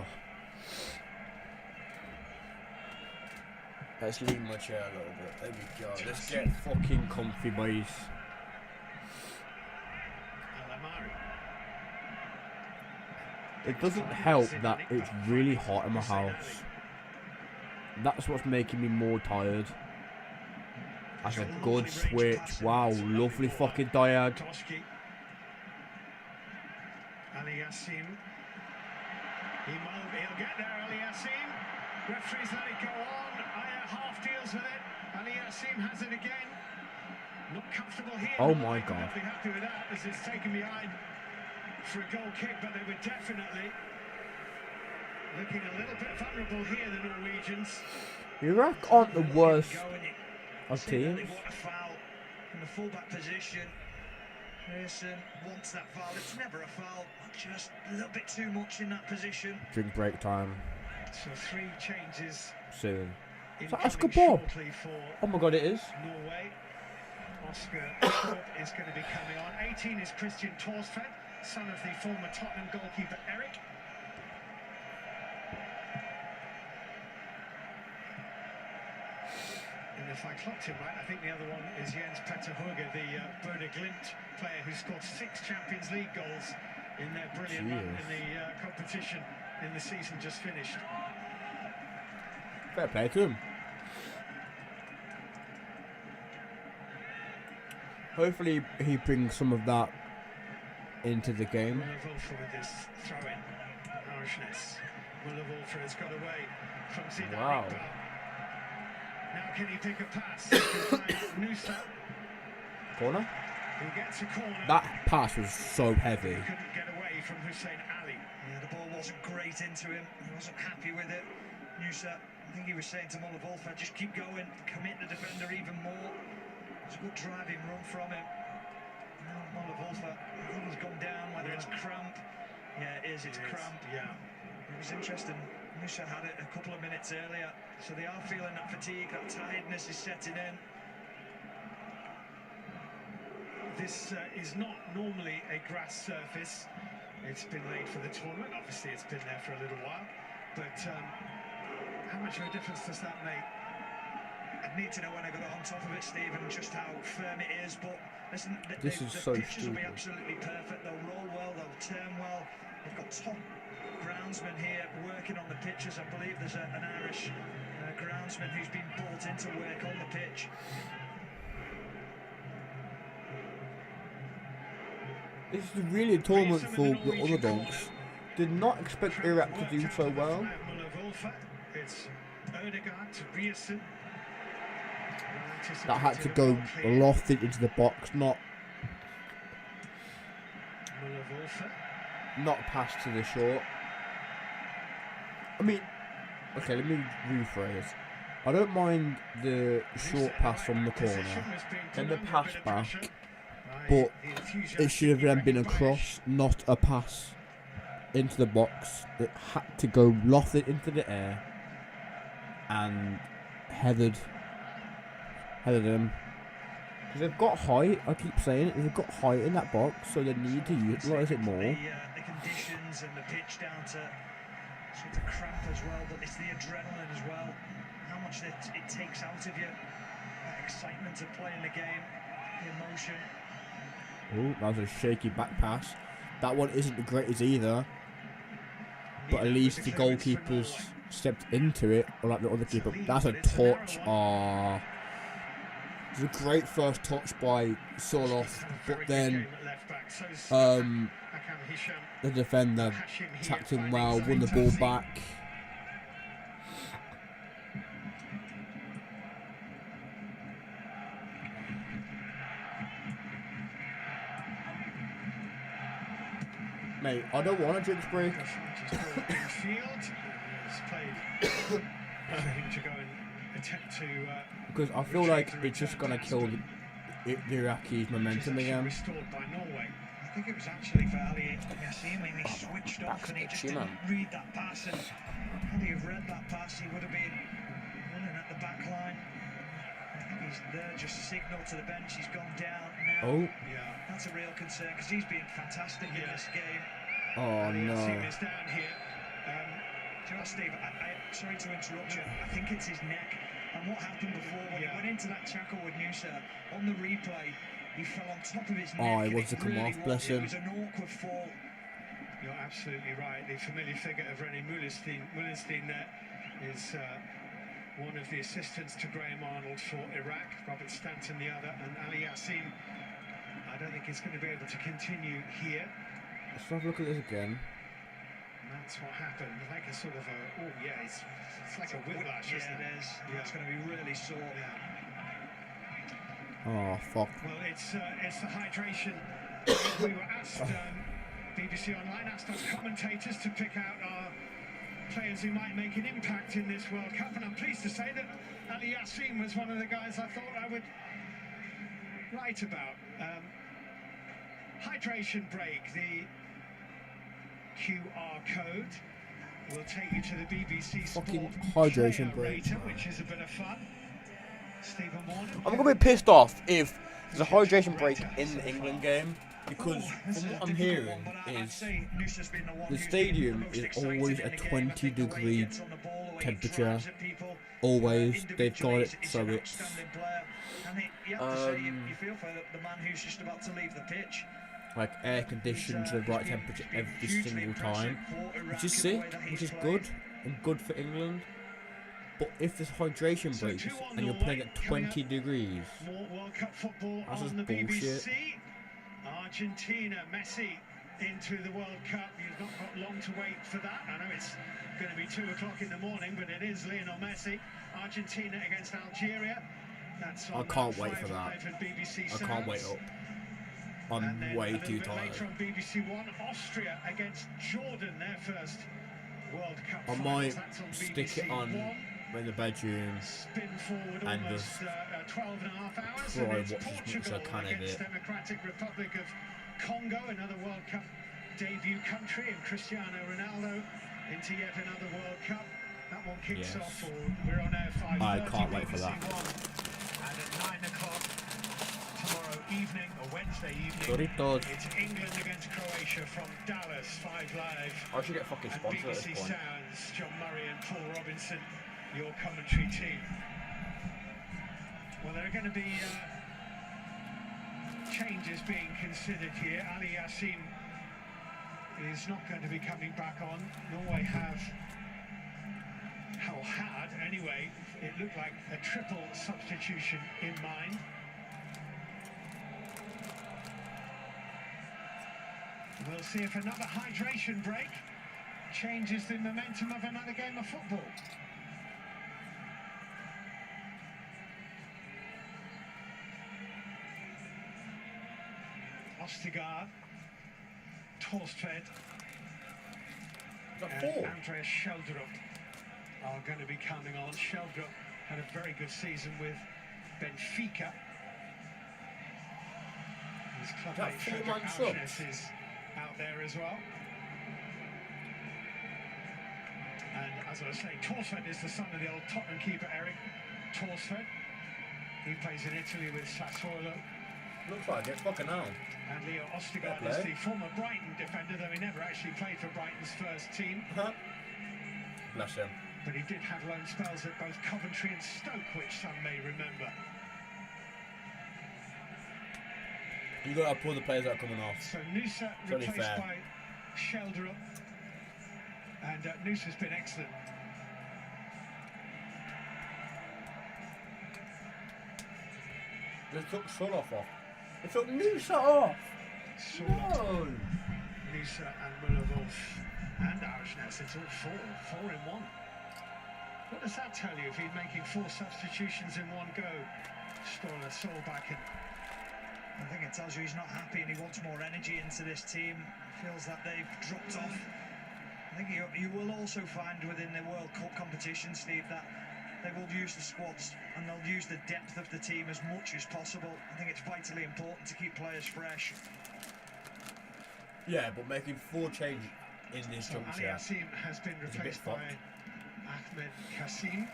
Let's lean my chair a little bit. There we go. Let's get fucking comfy, boys. It doesn't help that it's really hot in my house. That's what's making me more tired. That's a good switch. Wow, lovely fucking diag. Ali Yassim. He'll get there, Ali Yassim. Referees let it go on. Ayer half deals with it. Ali Yassim has it again. Not comfortable here. Oh my god. Not happy with that as it's taken behind for a goal kick, but they were definitely looking a little bit vulnerable here, the Norwegians. Iraq aren't the worst of teams. What a foul in the fullback position. Pearson wants that foul. It's never a foul. Just a little bit too much in that position. Drink break time. So 3 changes soon. That's good ball. Oh my god, it is. Norway. Oscar is going to be coming on. 18 is Christian Torsfed, son of the former Tottenham goalkeeper Eric. And if I clocked him right, I think the other one is Jens Petter Hauge, the Bode Glimt player who scored 6 Champions League goals in their brilliant run in the competition in the season just finished. Fair play to him. Hopefully he brings some of that into the game. Muller-Wolfer with this throw-in. Harshness. Muller-Wolfer has got away from Zidane. Wow. Now can he pick a pass? He can find Nusa. Corner? He gets a corner. That pass was so heavy. He couldn't get away from Hussein Ali. Yeah, the ball wasn't great into him. He wasn't happy with it. Nusa, I think he was saying to Muller-Wolfer, just keep going, commit the defender even more. It's a good driving run from him. Now Muller-Wolfer, I think he's gone down, whether it's cramp. Yeah, it is, it's cramp. Yeah. It was interesting. Nusa had it a couple of minutes earlier, so they are feeling that fatigue, that tiredness is setting in. This is not normally a grass surface. It's been laid for the tournament. Obviously, it's been there for a little while. But how much of a difference does that make? I'd need to know when I got it on top of it, Stephen, just how firm it is. But listen, the so pitches will be stupid. absolutely perfect. They'll roll well, they'll turn well. They've got top groundsmen here working on the pitches. I believe there's an Irish groundsman who's been brought in to work on the pitch. This is really a tournament for the underdogs. Did not expect Iraq to do so well. It's Odegaard to Rierson. That had to go lofted into the box, not pass to the short. I mean, okay, let me rephrase. I don't mind the short pass from the corner and the pass back, but it should have then been a cross, not a pass into the box. It had to go lofted into the air and headed him. Because they've got height, I keep saying it, they've got height in that box, so they need to utilise it more. The conditions and the pitch down to sort of cramp as well, but it's the adrenaline as well. How much it takes out of you. That excitement of playing the game, the emotion. Oh, that was a shaky back pass. That one isn't the greatest either, but at least the goalkeeper's stepped into it, or like the other keeper. That's a touch. Ah, it was a great first touch by Soloth, but then the defender tapped him well, won the ball back. Mate, I don't want a drinks break. Because I feel like it's just gonna kill the Iraqis' momentum again. Restored by Norway. I think it was actually for Ali Yassim. I mean, he switched off and he just didn't read that pass. And had he have read that pass, he would have been running at the back line. I think he's there, just signal to the bench. He's gone down now. Oh. Yeah, that's a real concern because he's been fantastic in this game. Oh no. Is down here. Do you know what, Steve? Sorry to interrupt you. I think it's his neck. And what happened before when he went into that tackle with Nusa on the replay, he fell on top of his neck. Oh, he wants to come off, bless him. It was an awkward fall. You're absolutely right. The familiar figure of René Mullenstein. Mullenstein is one of the assistants to Graham Arnold for Iraq. Robert Stanton the other, and Ali Yassim. I don't think he's going to be able to continue here. Let's have a look at this again. And that's what happened. Like a sort of a, oh yeah, it's like a whiplash, isn't it? It is. Yeah, it's going to be really sore. Yeah. Oh fuck. Well, it's the hydration. We were asked, BBC Online asked us commentators to pick out our players who might make an impact in this World Cup, and I'm pleased to say that Ali Yassim was one of the guys I thought I would write about. Hydration break, the QR code will take you to the BBC Fucking Sport hydration player break. rater, which is a bit of fun. Stephen Warner. I'm gonna be pissed off if there's a hydration break in the England game, because from what I'm hearing is the stadium is always a 20-degree temperature. Always, they've got it so it's you have to say you feel for the man who's just about to leave the pitch. like air conditioned to the right temperature every single time, which is sick, which is good and good for England. But if there's hydration breaks and you're playing at 20 degrees, that's just bullshit. Argentina, Messi into the World Cup. You've not got long to wait for that. I know it's going to be 2 o'clock in the morning, but it is Lionel Messi. Argentina against Algeria. That's I can't wait for that. I can't wait up. I'm way too tired. Later on BBC One, Austria against Jordan, their first World Cup. I might stick it on in the bedroom and just 12 and a half hours. try And watch it's as much as I can of against it. Democratic Republic of Congo, another World Cup debut country, and Cristiano Ronaldo into yet another World Cup. That one kicks off, or we're on air 5:30. I can't wait for that. And at 9 o'clock tomorrow evening, or Wednesday evening, Doritos. It's England against Croatia from Dallas, 5 Live. I should get fucking And sponsored at this BBC point. Sounds, John Murray and Paul Robinson, your commentary team. Well, there are going to be changes being considered here. Ali Yassim is not going to be coming back on. Norway had anyway, it looked like a triple substitution in mind. We'll see if another hydration break changes the momentum of another game of football. Ostigard, Torstved, and Andreas Sheldrup are going to be coming on. Sheldrup had a very good season with Benfica. His clubmate Fredrik Alsnes is out there as well. And as I was saying, Torsved is the son of the old Tottenham keeper Eric Torsved. He plays in Italy with Sassuolo. Looks like it, fucking hell. And Leo Ostigard is the former Brighton defender, though he never actually played for Brighton's first team. Bless him. But he did have loan spells at both Coventry and Stoke, which some may remember. You got to pull the players that are coming off. So Nusa replaced by Sheldrup. And Nusa's been excellent They took Soloff off. They took Noosa off. No. Noosa and Muller-Wolf and Arshness. It's all four in one. What does that tell you if he's making 4 substitutions in one go? Stoller, Solbakken. I think it tells you he's not happy and he wants more energy into this team. Feels that they've dropped off. I think you will also find within the World Cup competition, Steve, that they will use the squads and they'll use the depth of the team as much as possible. I think it's vitally important to keep players fresh. Yeah, but making 4 changes in this Ali juncture Hassim has been replaced by Ahmed Kassim,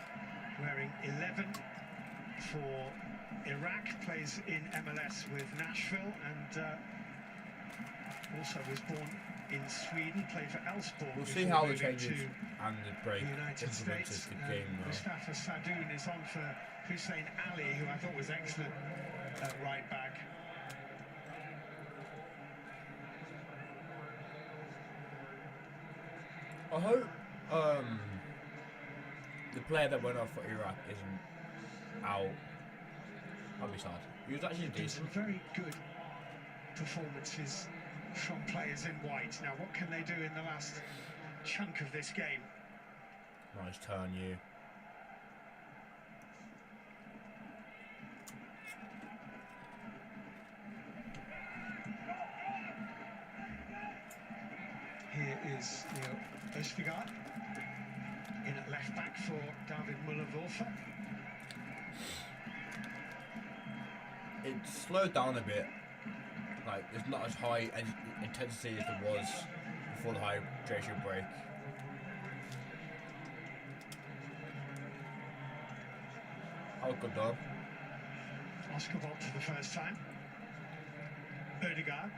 wearing 11 for Iraq, plays in MLS with Nashville, and also was born in Sweden, played for Elfsborg. We'll see how the changes and the break United influences States. the game. Mustafa Sadoun is on for Hussein Ali, who I thought was excellent at right back. I hope the player that went off for Iraq isn't out. I'll be sad. He was actually decent. Some very good performances from players in white. Now, what can they do in the last chunk of this game? Nice turn, you. Here is Leo Østigard in at left back for David Muller-Wolf. It's slowed down a bit. Like, it's not as high intensity as it was before the hydration break. Oh, good done. Oscar Bob for the first time. Ødegaard.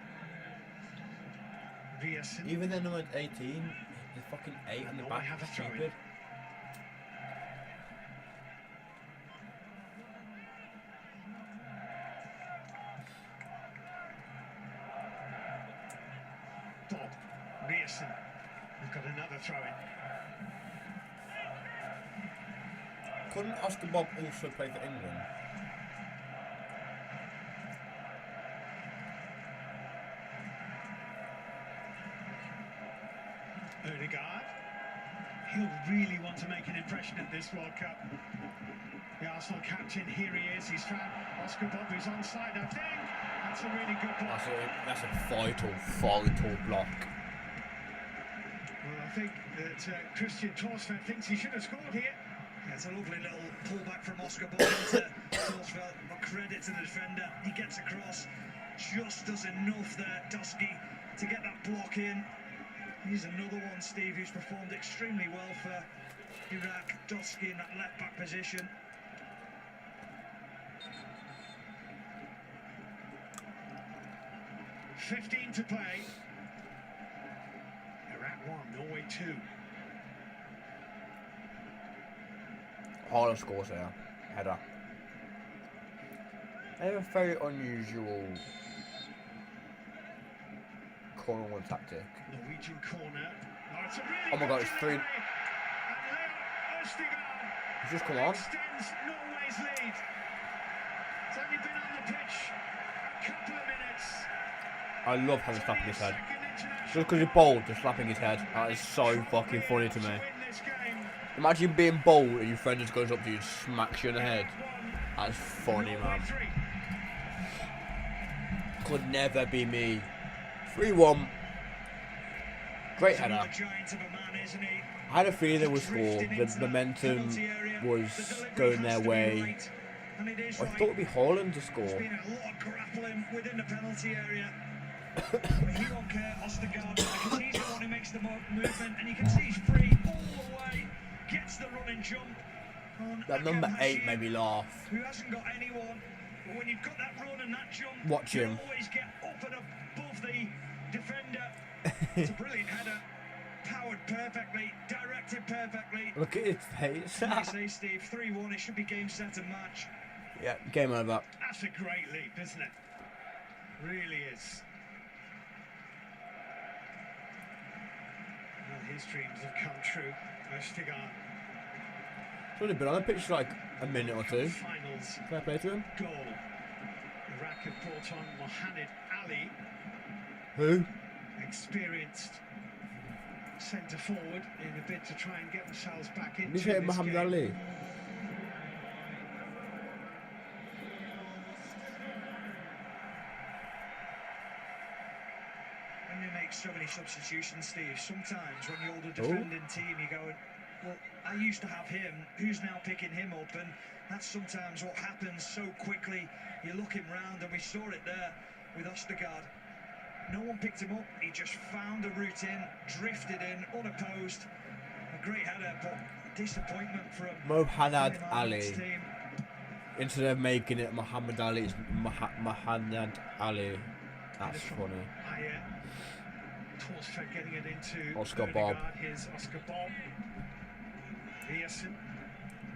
Riesen. Even then, number 18, the fucking 8 on the back is stupid. Bob. Riesen. We've got another throw in. Couldn't Oscar Bob also play for England? Ødegaard. He'll really want to make an impression at this World Cup. The Arsenal captain, here he is. He's found Oscar Bob, who's onside, I think. That's a really good block. That's a vital block. Well, I think that Christian Torsfeldt thinks he should have scored here. Yeah, it's a lovely little pullback from Oscar Bob into Torsfeldt. But credit to the defender. He gets across, just does enough there, Dusky, to get that block in. He's another one, Steve, who's performed extremely well for Iraq. Dusky in that left back position. .15 to play. Iraq 1, Norway 2. Haaland scores there. Header. They have a very unusual corner one tactic. Norwegian corner. Oh, it's a really Oh my god, it's 3. and Leo Østigard He's just come on. extends Norway's lead. It's only been on the pitch a couple of minutes. I love having slapping his head. Just because he's bold, just slapping his head. That is so fucking funny to me. Imagine being bold and your friend just goes up to you and smacks you in the head. That's funny, man. Could never be me. 3-1. Great header. I had a feeling they would score. The momentum was going their way. I thought it would be Haaland to score. There's been a lot of grappling within the penalty area. But he won't care, Østigard. I can see he's the one who makes the movement, and you can see he's free all the way. Gets the running jump. That number 8 made me laugh. Who hasn't got anyone, but when you've got that run and that jump, Watch him. you always get up and above the defender. It's a brilliant header. Powered perfectly, directed perfectly. Look at his face. Like I say, Steve, 3-1, it should be game, set and match. Yeah, game over. That's a great leap, isn't it? Really is. Well, his dreams have come true. Østigard. He's only been on the pitch for like a minute or two. Finals Fair play to him. goal. have brought on Mohamed Ali. Who? Experienced centre forward in a bid to try and get themselves back into Did you say this Muhammad game. Ali? When you make so many substitutions, Steve, sometimes when you're the defending team, you're going, well, I used to have him, who's now picking him up? And that's sometimes what happens so quickly. You're looking round, and we saw it there with Ostergaard. No one picked him up, he just found a route in, drifted in, unopposed. A great header, but disappointment from Mohamed Ali. team. Instead of making it Muhammad Ali, it's Mohamed Ali. That's funny. Torsford getting it into Oscar Bob. Here's Oscar Bob.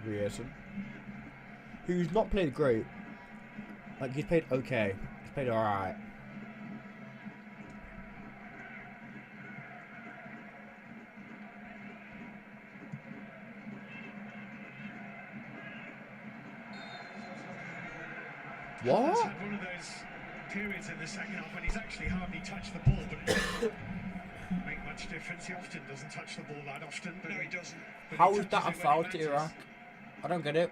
Rierson. Who's not played great. Like, he's played okay. He's played alright. What? He's had one of those periods in the second half when he's actually hardly touched the ball, but it doesn't make much difference. He often doesn't touch the ball that often. But No, he doesn't. How is that a foul to Iraq? I don't get it.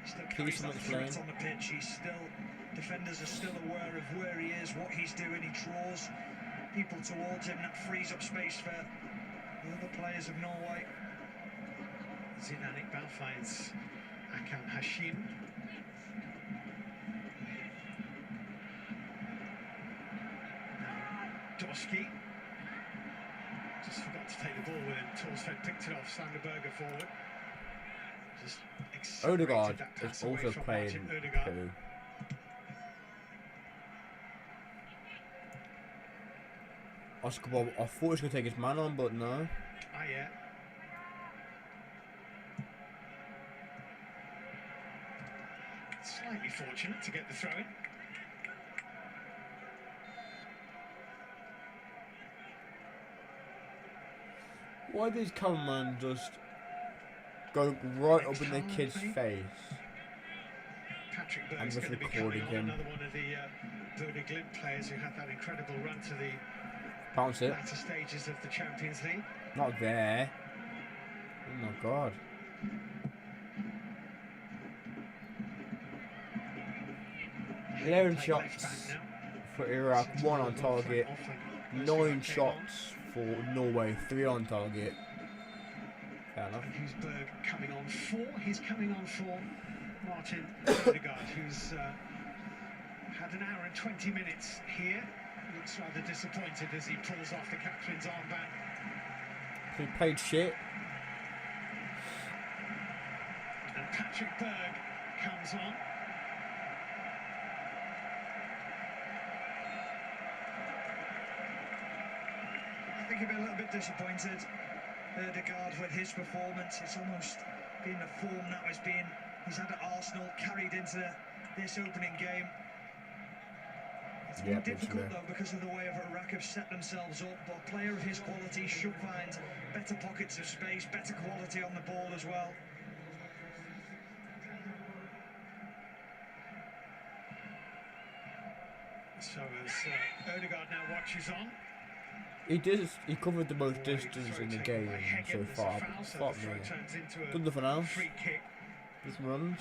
Still Please carries that explain. threat on the pitch. He's still, defenders are still aware of where he is, what he's doing. He draws people towards him. That frees up space for the other players of Norway. Zidane Iqbal finds Akam Hashim. Doski just forgot to take the ball with him. Torsford picked it off. Sander Berger forward. Just accelerated Odegaard that is pass away also from playing Martin Odegaard. too. Oscar Bob, I thought he was going to take his man on, but no. Ah, yeah. Slightly fortunate to get the throw in. Why did these cameraman just go right up in the kid's face? Patrick I'm Berg's just going to be coming recording on, him. another one of the Bode Glimt players who had that incredible run to the Bounce it. latter stages of the Champions League. Not there. Oh my god. 11 shots for Iraq, 1 on target. 9 shots for Norway, 3 on target. Fair enough. And who's Berg coming on for? He's coming on for Martin Odegaard, who's had an hour and 20 minutes here. Looks rather disappointed as he pulls off the captain's armband. He played shit. And Patrick Berg comes on. I think he'll be a little bit disappointed, Odegaard, with his performance. It's almost been the form that he's had at Arsenal, carried into this opening game. It's been difficult though because of the way Iraq have set themselves up, but a player of his quality should find better pockets of space, better quality on the ball as well. So as Odegaard now watches on. He covered the most distance in the game so far. But fuck me. Done nothing else. Just runs.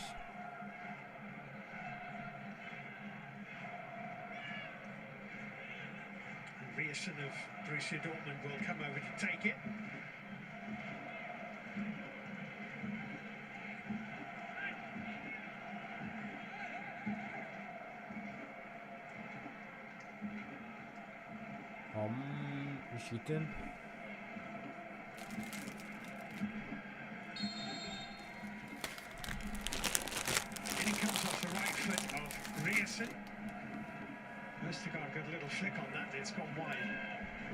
And Rierson of Borussia Dortmund will come over to take it. Shooting. And he comes off the right foot of Rierson. Ostergaard got a little flick on that. It's gone wide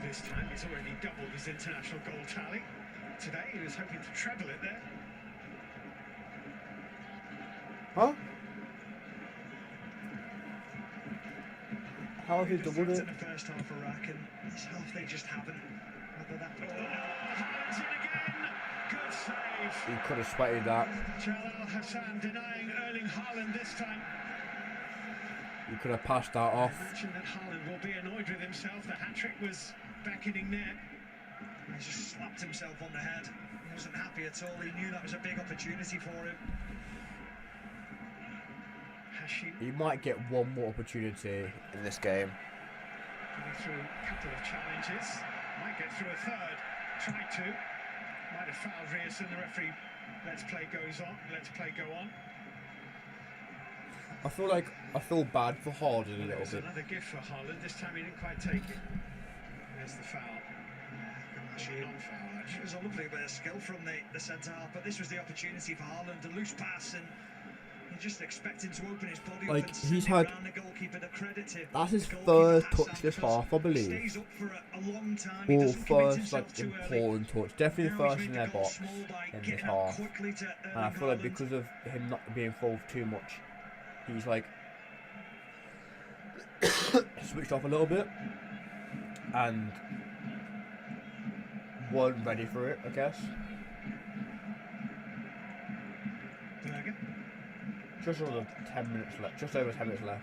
this time. He's already doubled his international goal tally. Today he was hoping to treble it there. Huh? How have he doubled it? In the first half, Iraq, and this half they just haven't. Whether that. Hines in again. Good save. He could have sweated that. Jalal Hassan denying Erling Haaland this time. You could have passed that I off. imagine that Haaland will be annoyed with himself. The hat-trick was beckoning there. He just slapped himself on the head. He wasn't happy at all. He knew that was a big opportunity for him. Hashim He might get one more opportunity in this game. going through a couple of challenges. Might get through a third. Tried to. Might have fouled Rierson. The referee lets play goes on. Lets play go on. I feel bad for Harden a little There's bit. another gift for Haaland. This time he didn't quite take it. There's the foul. Non-foul, It actually. was a lovely bit of skill from the centre half, but this was the opportunity for Haaland, a loose pass, and you just expect him to open his body Like, up and send he's it had- round the goalkeeper. The credit to That's his the goalkeeper, first Hassan, touch this because half, I he believe. stays up for a long time. He Or doesn't commit first himself like too early. important touch. Definitely the Now first he's in made their the goal box small by in this getting out half. quickly to And I Erling feel like Haaland. because of him not being involved too much, he's like switched off a little bit and wasn't ready for it, I guess. Berger. Just over 10 minutes left. Just over 10 minutes left.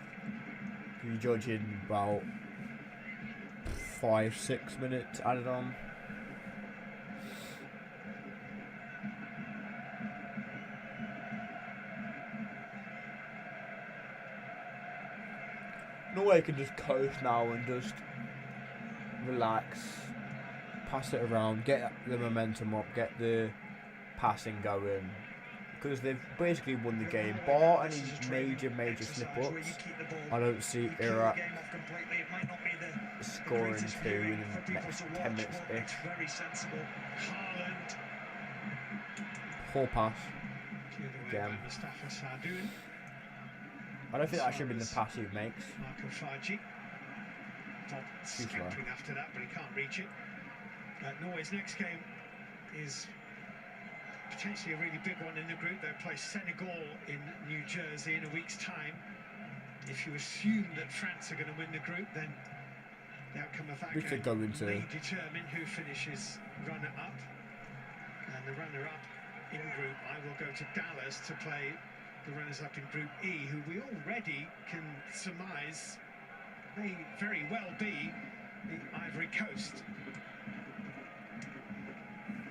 You judge in about 5-6 minutes added on. Norway can just coast now and just relax, pass it around, get the momentum up, get the passing going. Because they've basically won the game. Bar any major slip-ups, I don't see Iraq scoring 2 in the next 10 minutes-ish. Very sensible. Haaland. Poor pass. Cleared away Again. by Mustafa Sardoun. I don't think that should have been the pass he makes. Marco Faggi. Top scampering after that, but he can't reach it. Norway's next game is potentially a really big one in the group. They'll play Senegal in New Jersey in a week's time. If you assume that France are going to win the group, then the outcome of that We game could go into- may determine who finishes runner-up. And the runner-up in Group I will go to Dallas to play the runners-up in Group E, who we already can surmise may very well be the Ivory Coast.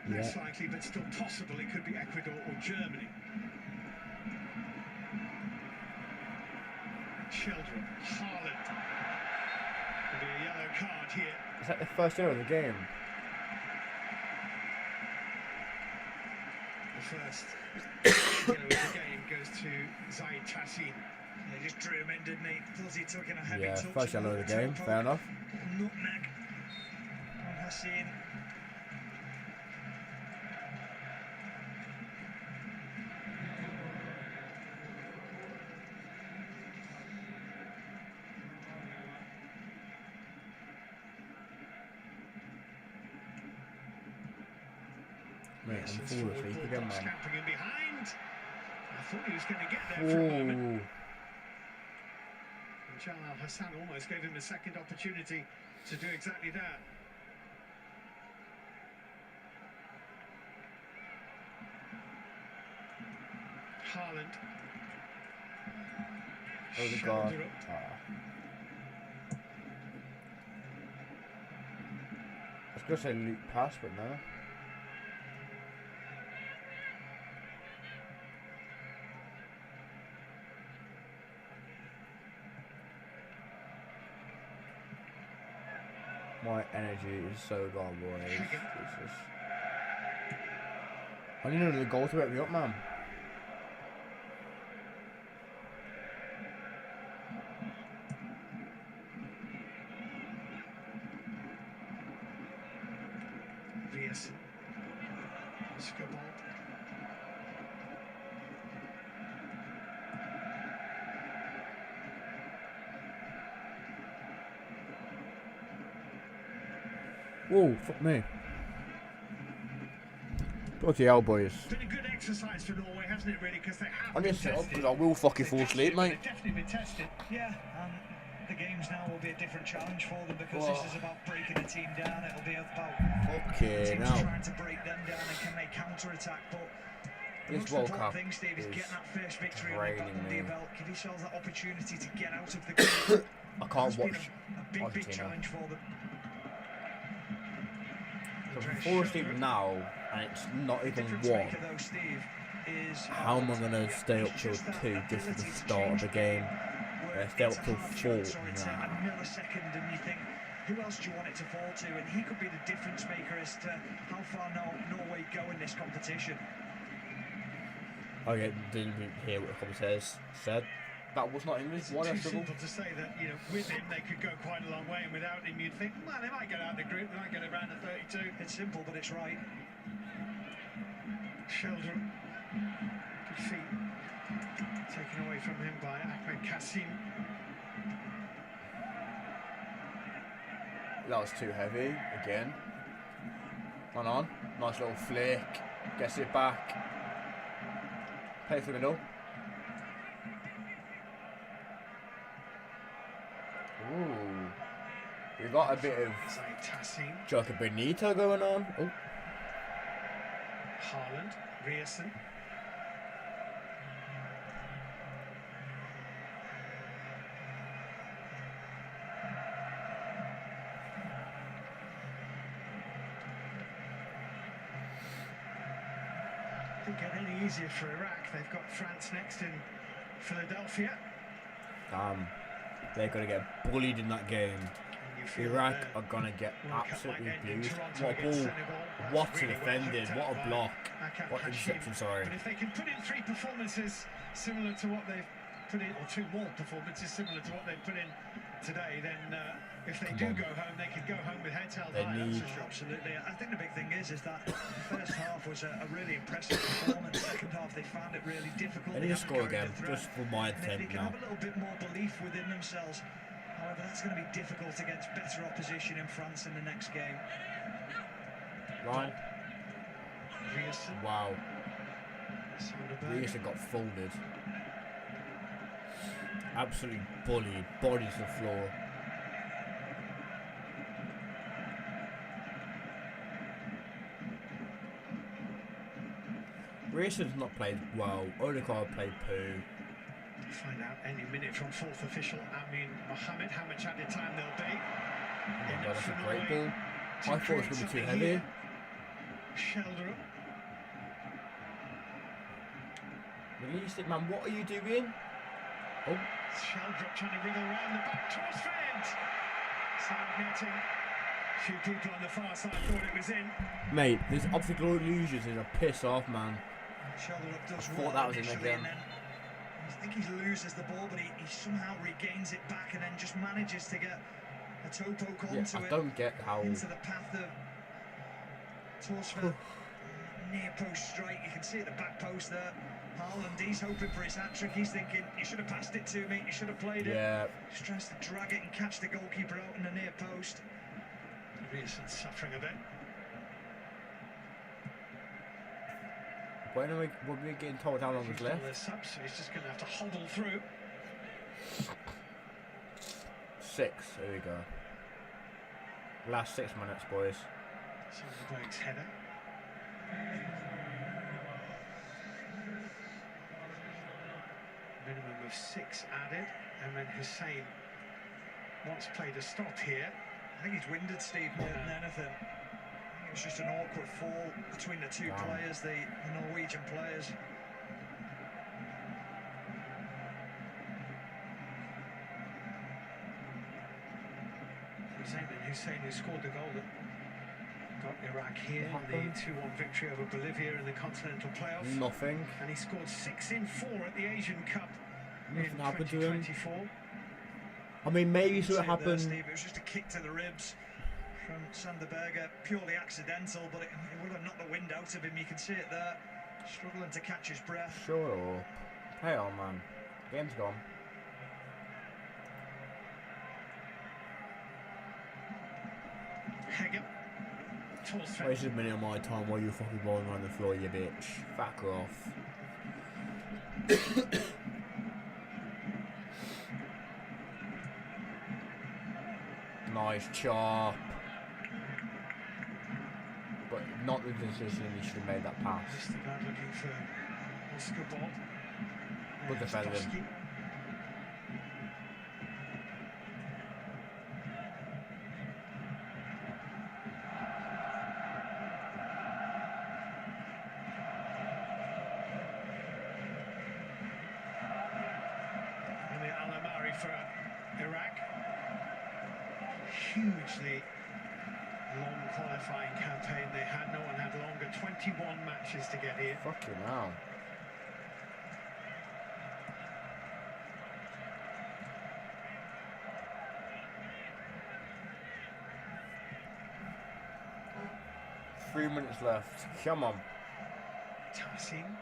Less likely, but still possible, it could be Ecuador or Germany. Children, Haaland. Could be a yellow card here. Is that the first yellow of the game? The first yellow of the game goes to Zaid Tassin. They just drew him in, didn't he? Thought he took in a heavy Yeah, touch. first yellow of the game, fair enough. Nutmeg on Hassan. Mate, I'm falling asleep again, man. Scampering in behind. I thought he was going to get there for a moment. Ooh. And Jalal Hassan almost gave him a second opportunity to do exactly that. Haaland. Oh, the Shoulder guard. up. I was going to say Luke pass, but no. My energy is so gone, boys. Jesus. I need another goal to wake me up, man. Rierson. Skubal. Whoa, fuck me. Bloody hell, boys. Been a good exercise for Norway, hasn't it, really? Because they have I'm been just sit up tested. because I will fucking fall asleep, mate. They've definitely been tested. Yeah, the games now will be a different challenge for them because this is about breaking a team down. It'll be about Okay, teams now. trying to break them down and can they counter-attack. But This World Cup thing, Steve, is getting that first victory draining me. your belt. Give yourselves that opportunity to get out of the group. I can't watch a big Argentina. challenge for them. So I'm falling asleep now, and it's not even 1. How am I going to stay up till 2 just at the start of the game? Stay up till 4. A millisecond, and you think, who else do you want it to fall to? And he could be the difference maker as to how far Norway go in this competition. Okay, didn't hear what the commentators said. That was not English. Why It's too simple to say that, you know, with him they could go quite a long way, and without him you'd think, man, they might get out of the group, they might get around to 32. It's simple, but it's right. Sheldon, good feet, taken away from him by Ahmed Kassim. That was too heavy again. On. Nice little flick. Gets it back. Play through the middle. Ooh. We got a bit of Joker Benito going on. Oh. Haaland, Rierson. Didn't get any easier for Iraq. They've got France next in Philadelphia. They're going to get bullied in that game. Iraq are going to get absolutely blued. What a ball. What a defending. What a block. What interception, sorry. But if they can put in 3 performances similar to what they've put in, or 2 more performances similar to what they've put in today, then if they do go home, they could go home with heads held high. Absolutely. I think the big thing is that the first half was a really impressive performance. Second half, they found it really difficult. They need to score again, just for my They intent can now. have a little bit more belief within themselves. However, that's going to be difficult against better opposition in France in the next game. Right. Wow. Rierson got folded. Absolutely bullied. Body to the floor. Rierson's not played well. Odegaard played poo. Find out any minute from 4th official Amin Mohammed how much added time there'll be. Oh, that's a great ball. I thought it was going to be too heavy. Sheldon. Release it, man. What are you doing? Oh. Sheldon trying to wriggle around the back towards Fred. Side netting. A few people on the far side thought it was in. Mate, this optical illusions is a piss off, man. I thought that was in again. I think he loses the ball, but he somehow regains it back and then just manages to get a toe poke onto it. I don't get how. Into the path of Torsfeld. Near post strike. You can see at the back post there. Haaland, he's hoping for his hat-trick. He's thinking, you should have passed it to me. You should have played it. Yeah. Just tries to drag it and catch the goalkeeper out in the near post. Rierson suffering a bit. When are we getting told how long is left? So he's just going to have to hobble through. 6. Here we go. Last 6 minutes, boys. Sonderberg's header. Minimum of 6 added, and then Hussein once played a stop here. I think he's winded, Steve, more than anything. I think it's just an awkward fall between the two players, the Norwegian players. Hussein, who scored the goal that got Iraq here in the 2-1 victory over Bolivia in the continental playoff. Nothing. And he scored 6 in 4 at the Asian Cup Nothing in happened to him. 2024. I mean, maybe so it happened. Steve, it was just a kick to the ribs from Sanderberger, purely accidental, but it would have knocked the wind out of him. You can see it there, struggling to catch his breath. Shut up. Play on, man. Game's gone. Hegel. Wasted a minute of my time while you were fucking rolling around the floor, you bitch. Fuck her off. Nice chop. But not the decision he should have made that pass. Just about looking for Oscar Bob. Good defending. Doski. For Iraq. Hugely long qualifying campaign they had. No one had longer. 21 matches to get here. Fucking hell. Three minutes left. Come on. Tahsin.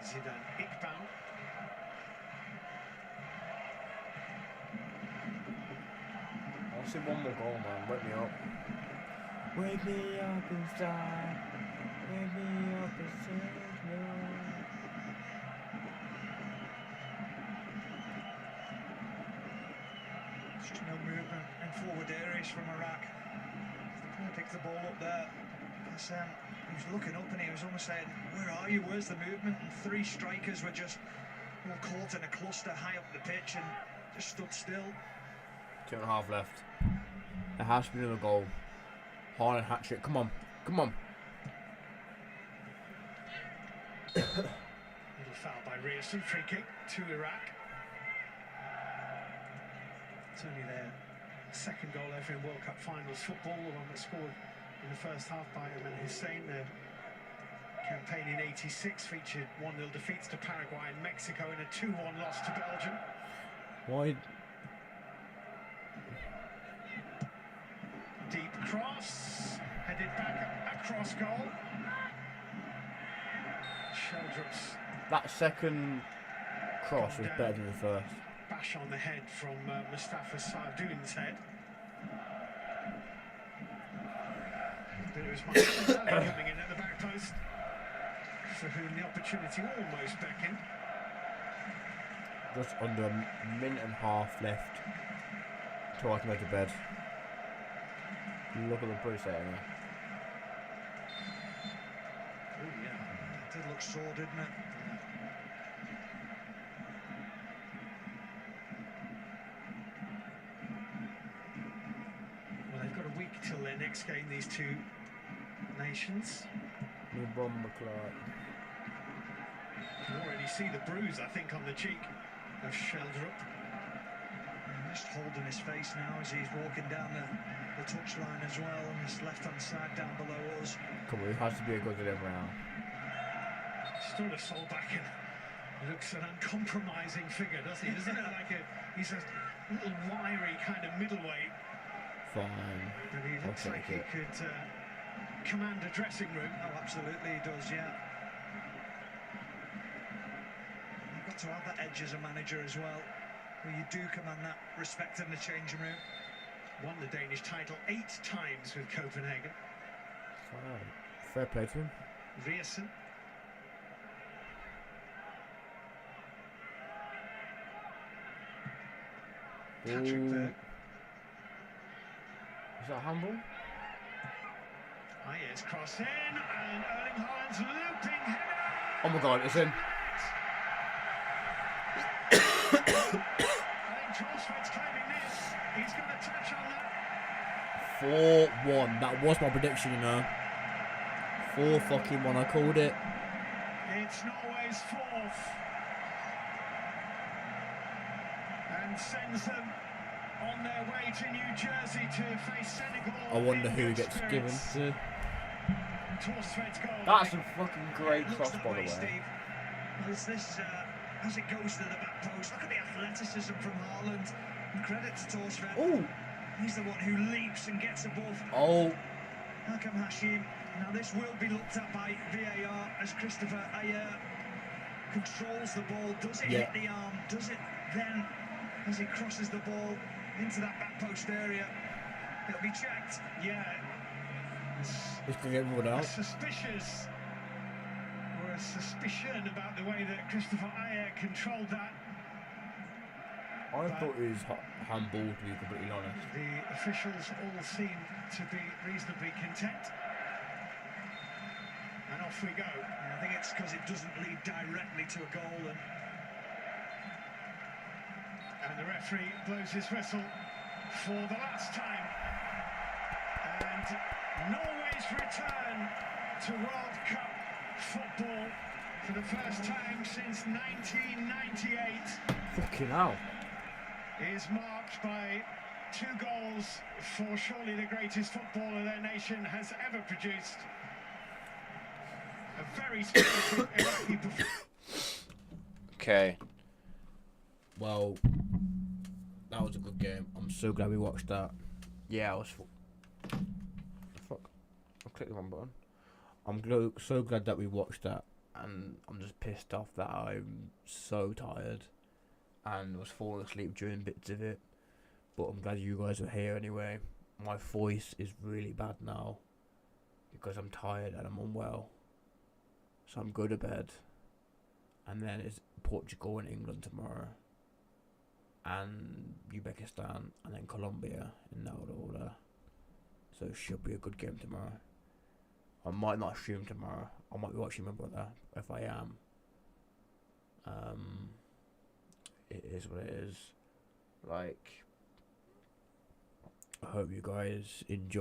Zidane Iqbal. I'll see one more goal, man. Wake me up. Wake me up inside. Wake me up inside. Just no movement in forward areas from Iraq. They couldn't pick the ball up there. He was looking up and he was almost saying, "Where are you? Where's the movement?" And three strikers were just all caught in a cluster high up the pitch and just stood still. 2.5 left. There has to be another goal. Haaland hat-trick. Come on. Come on. Little foul by Rierson. Free kick to Iraq. It's only their second goal ever in World Cup finals football, the one that scored in the first half by Ayman Hussein. Their campaign in '86 featured 1-0 defeats to Paraguay and Mexico and a 2-1 loss to Belgium. Why? Deep cross, headed back across goal. Sheldrop's That second cross was better than the first. bash on the head from Mustafa Sardoun's head. But it was Martinelli coming in at the back post, for whom the opportunity almost beckoned. Just under a minute and a half left till I can go to bed. Look at the preset anyway. Oh yeah, it did look sore, didn't it? Well, they've got a week till their next game, these two nations. New bomber Clark. You can already see the bruise, I think, on the cheek of Sheldrop. Just holding his face now as he's walking down the touchline as well, on his left-hand side down below us. Come on, it has to be a good delivery now. Stood a soul back and looks an uncompromising figure, doesn't he? Doesn't it? He's a little wiry kind of middleweight. Fine. But he looks like he could command a dressing room. Oh, absolutely he does, yeah. You've got to have that edge as a manager as well, where you do command that respect in the changing room. Won the Danish title 8 times with Copenhagen. Fine. Fair play to him. Rierson. Patrick Berg. Is that handball? Ayers cross in, and Erling Haaland's looping header. Oh my god, it's in. I think Trossard's claiming this. He's going to touch on that. 4-1. That was my prediction, you know. 4-1. I called it. It's Norway's 4th. And sends them on their way to New Jersey to face Senegal. I wonder who gets given to. Trossard's goal. That's a fucking great cross, by the way. Steve. Well, it's this, as it goes to the back post, look at the athleticism from Haaland. And credit to Torsved. Oh! He's the one who leaps and gets above. Oh! Hakam Hashim. Now this will be looked at by VAR as Christopher Ayer controls the ball. Does it hit the arm? Does it then, as he crosses the ball into that back post area, it'll be checked? Yeah. It's going to get ruled out. A suspicion about the way that Christopher Ayer controlled that. I thought it was handball, to be completely honest. The officials all seem to be reasonably content. And off we go. I think it's because it doesn't lead directly to a goal. And the referee blows his whistle for the last time. And Norway's return to World Cup football for the first time since 1998 Fucking hell. is marked by 2 goals for surely the greatest footballer their nation has ever produced. A very spirited Iraqi performance. Okay. Well, that was a good game. I'm so glad we watched that. Yeah, I was. Fuck. I clicked the wrong button. I'm so glad that we watched that, and I'm just pissed off that I'm so tired and was falling asleep during bits of it. But I'm glad you guys are here anyway. My voice is really bad now because I'm tired and I'm unwell. So I'm going to bed. And then it's Portugal and England tomorrow. And Uzbekistan and then Colombia in that order. So it should be a good game tomorrow. I might not stream tomorrow. I might be watching my brother if I am. It is what it is. Like, I hope you guys enjoy.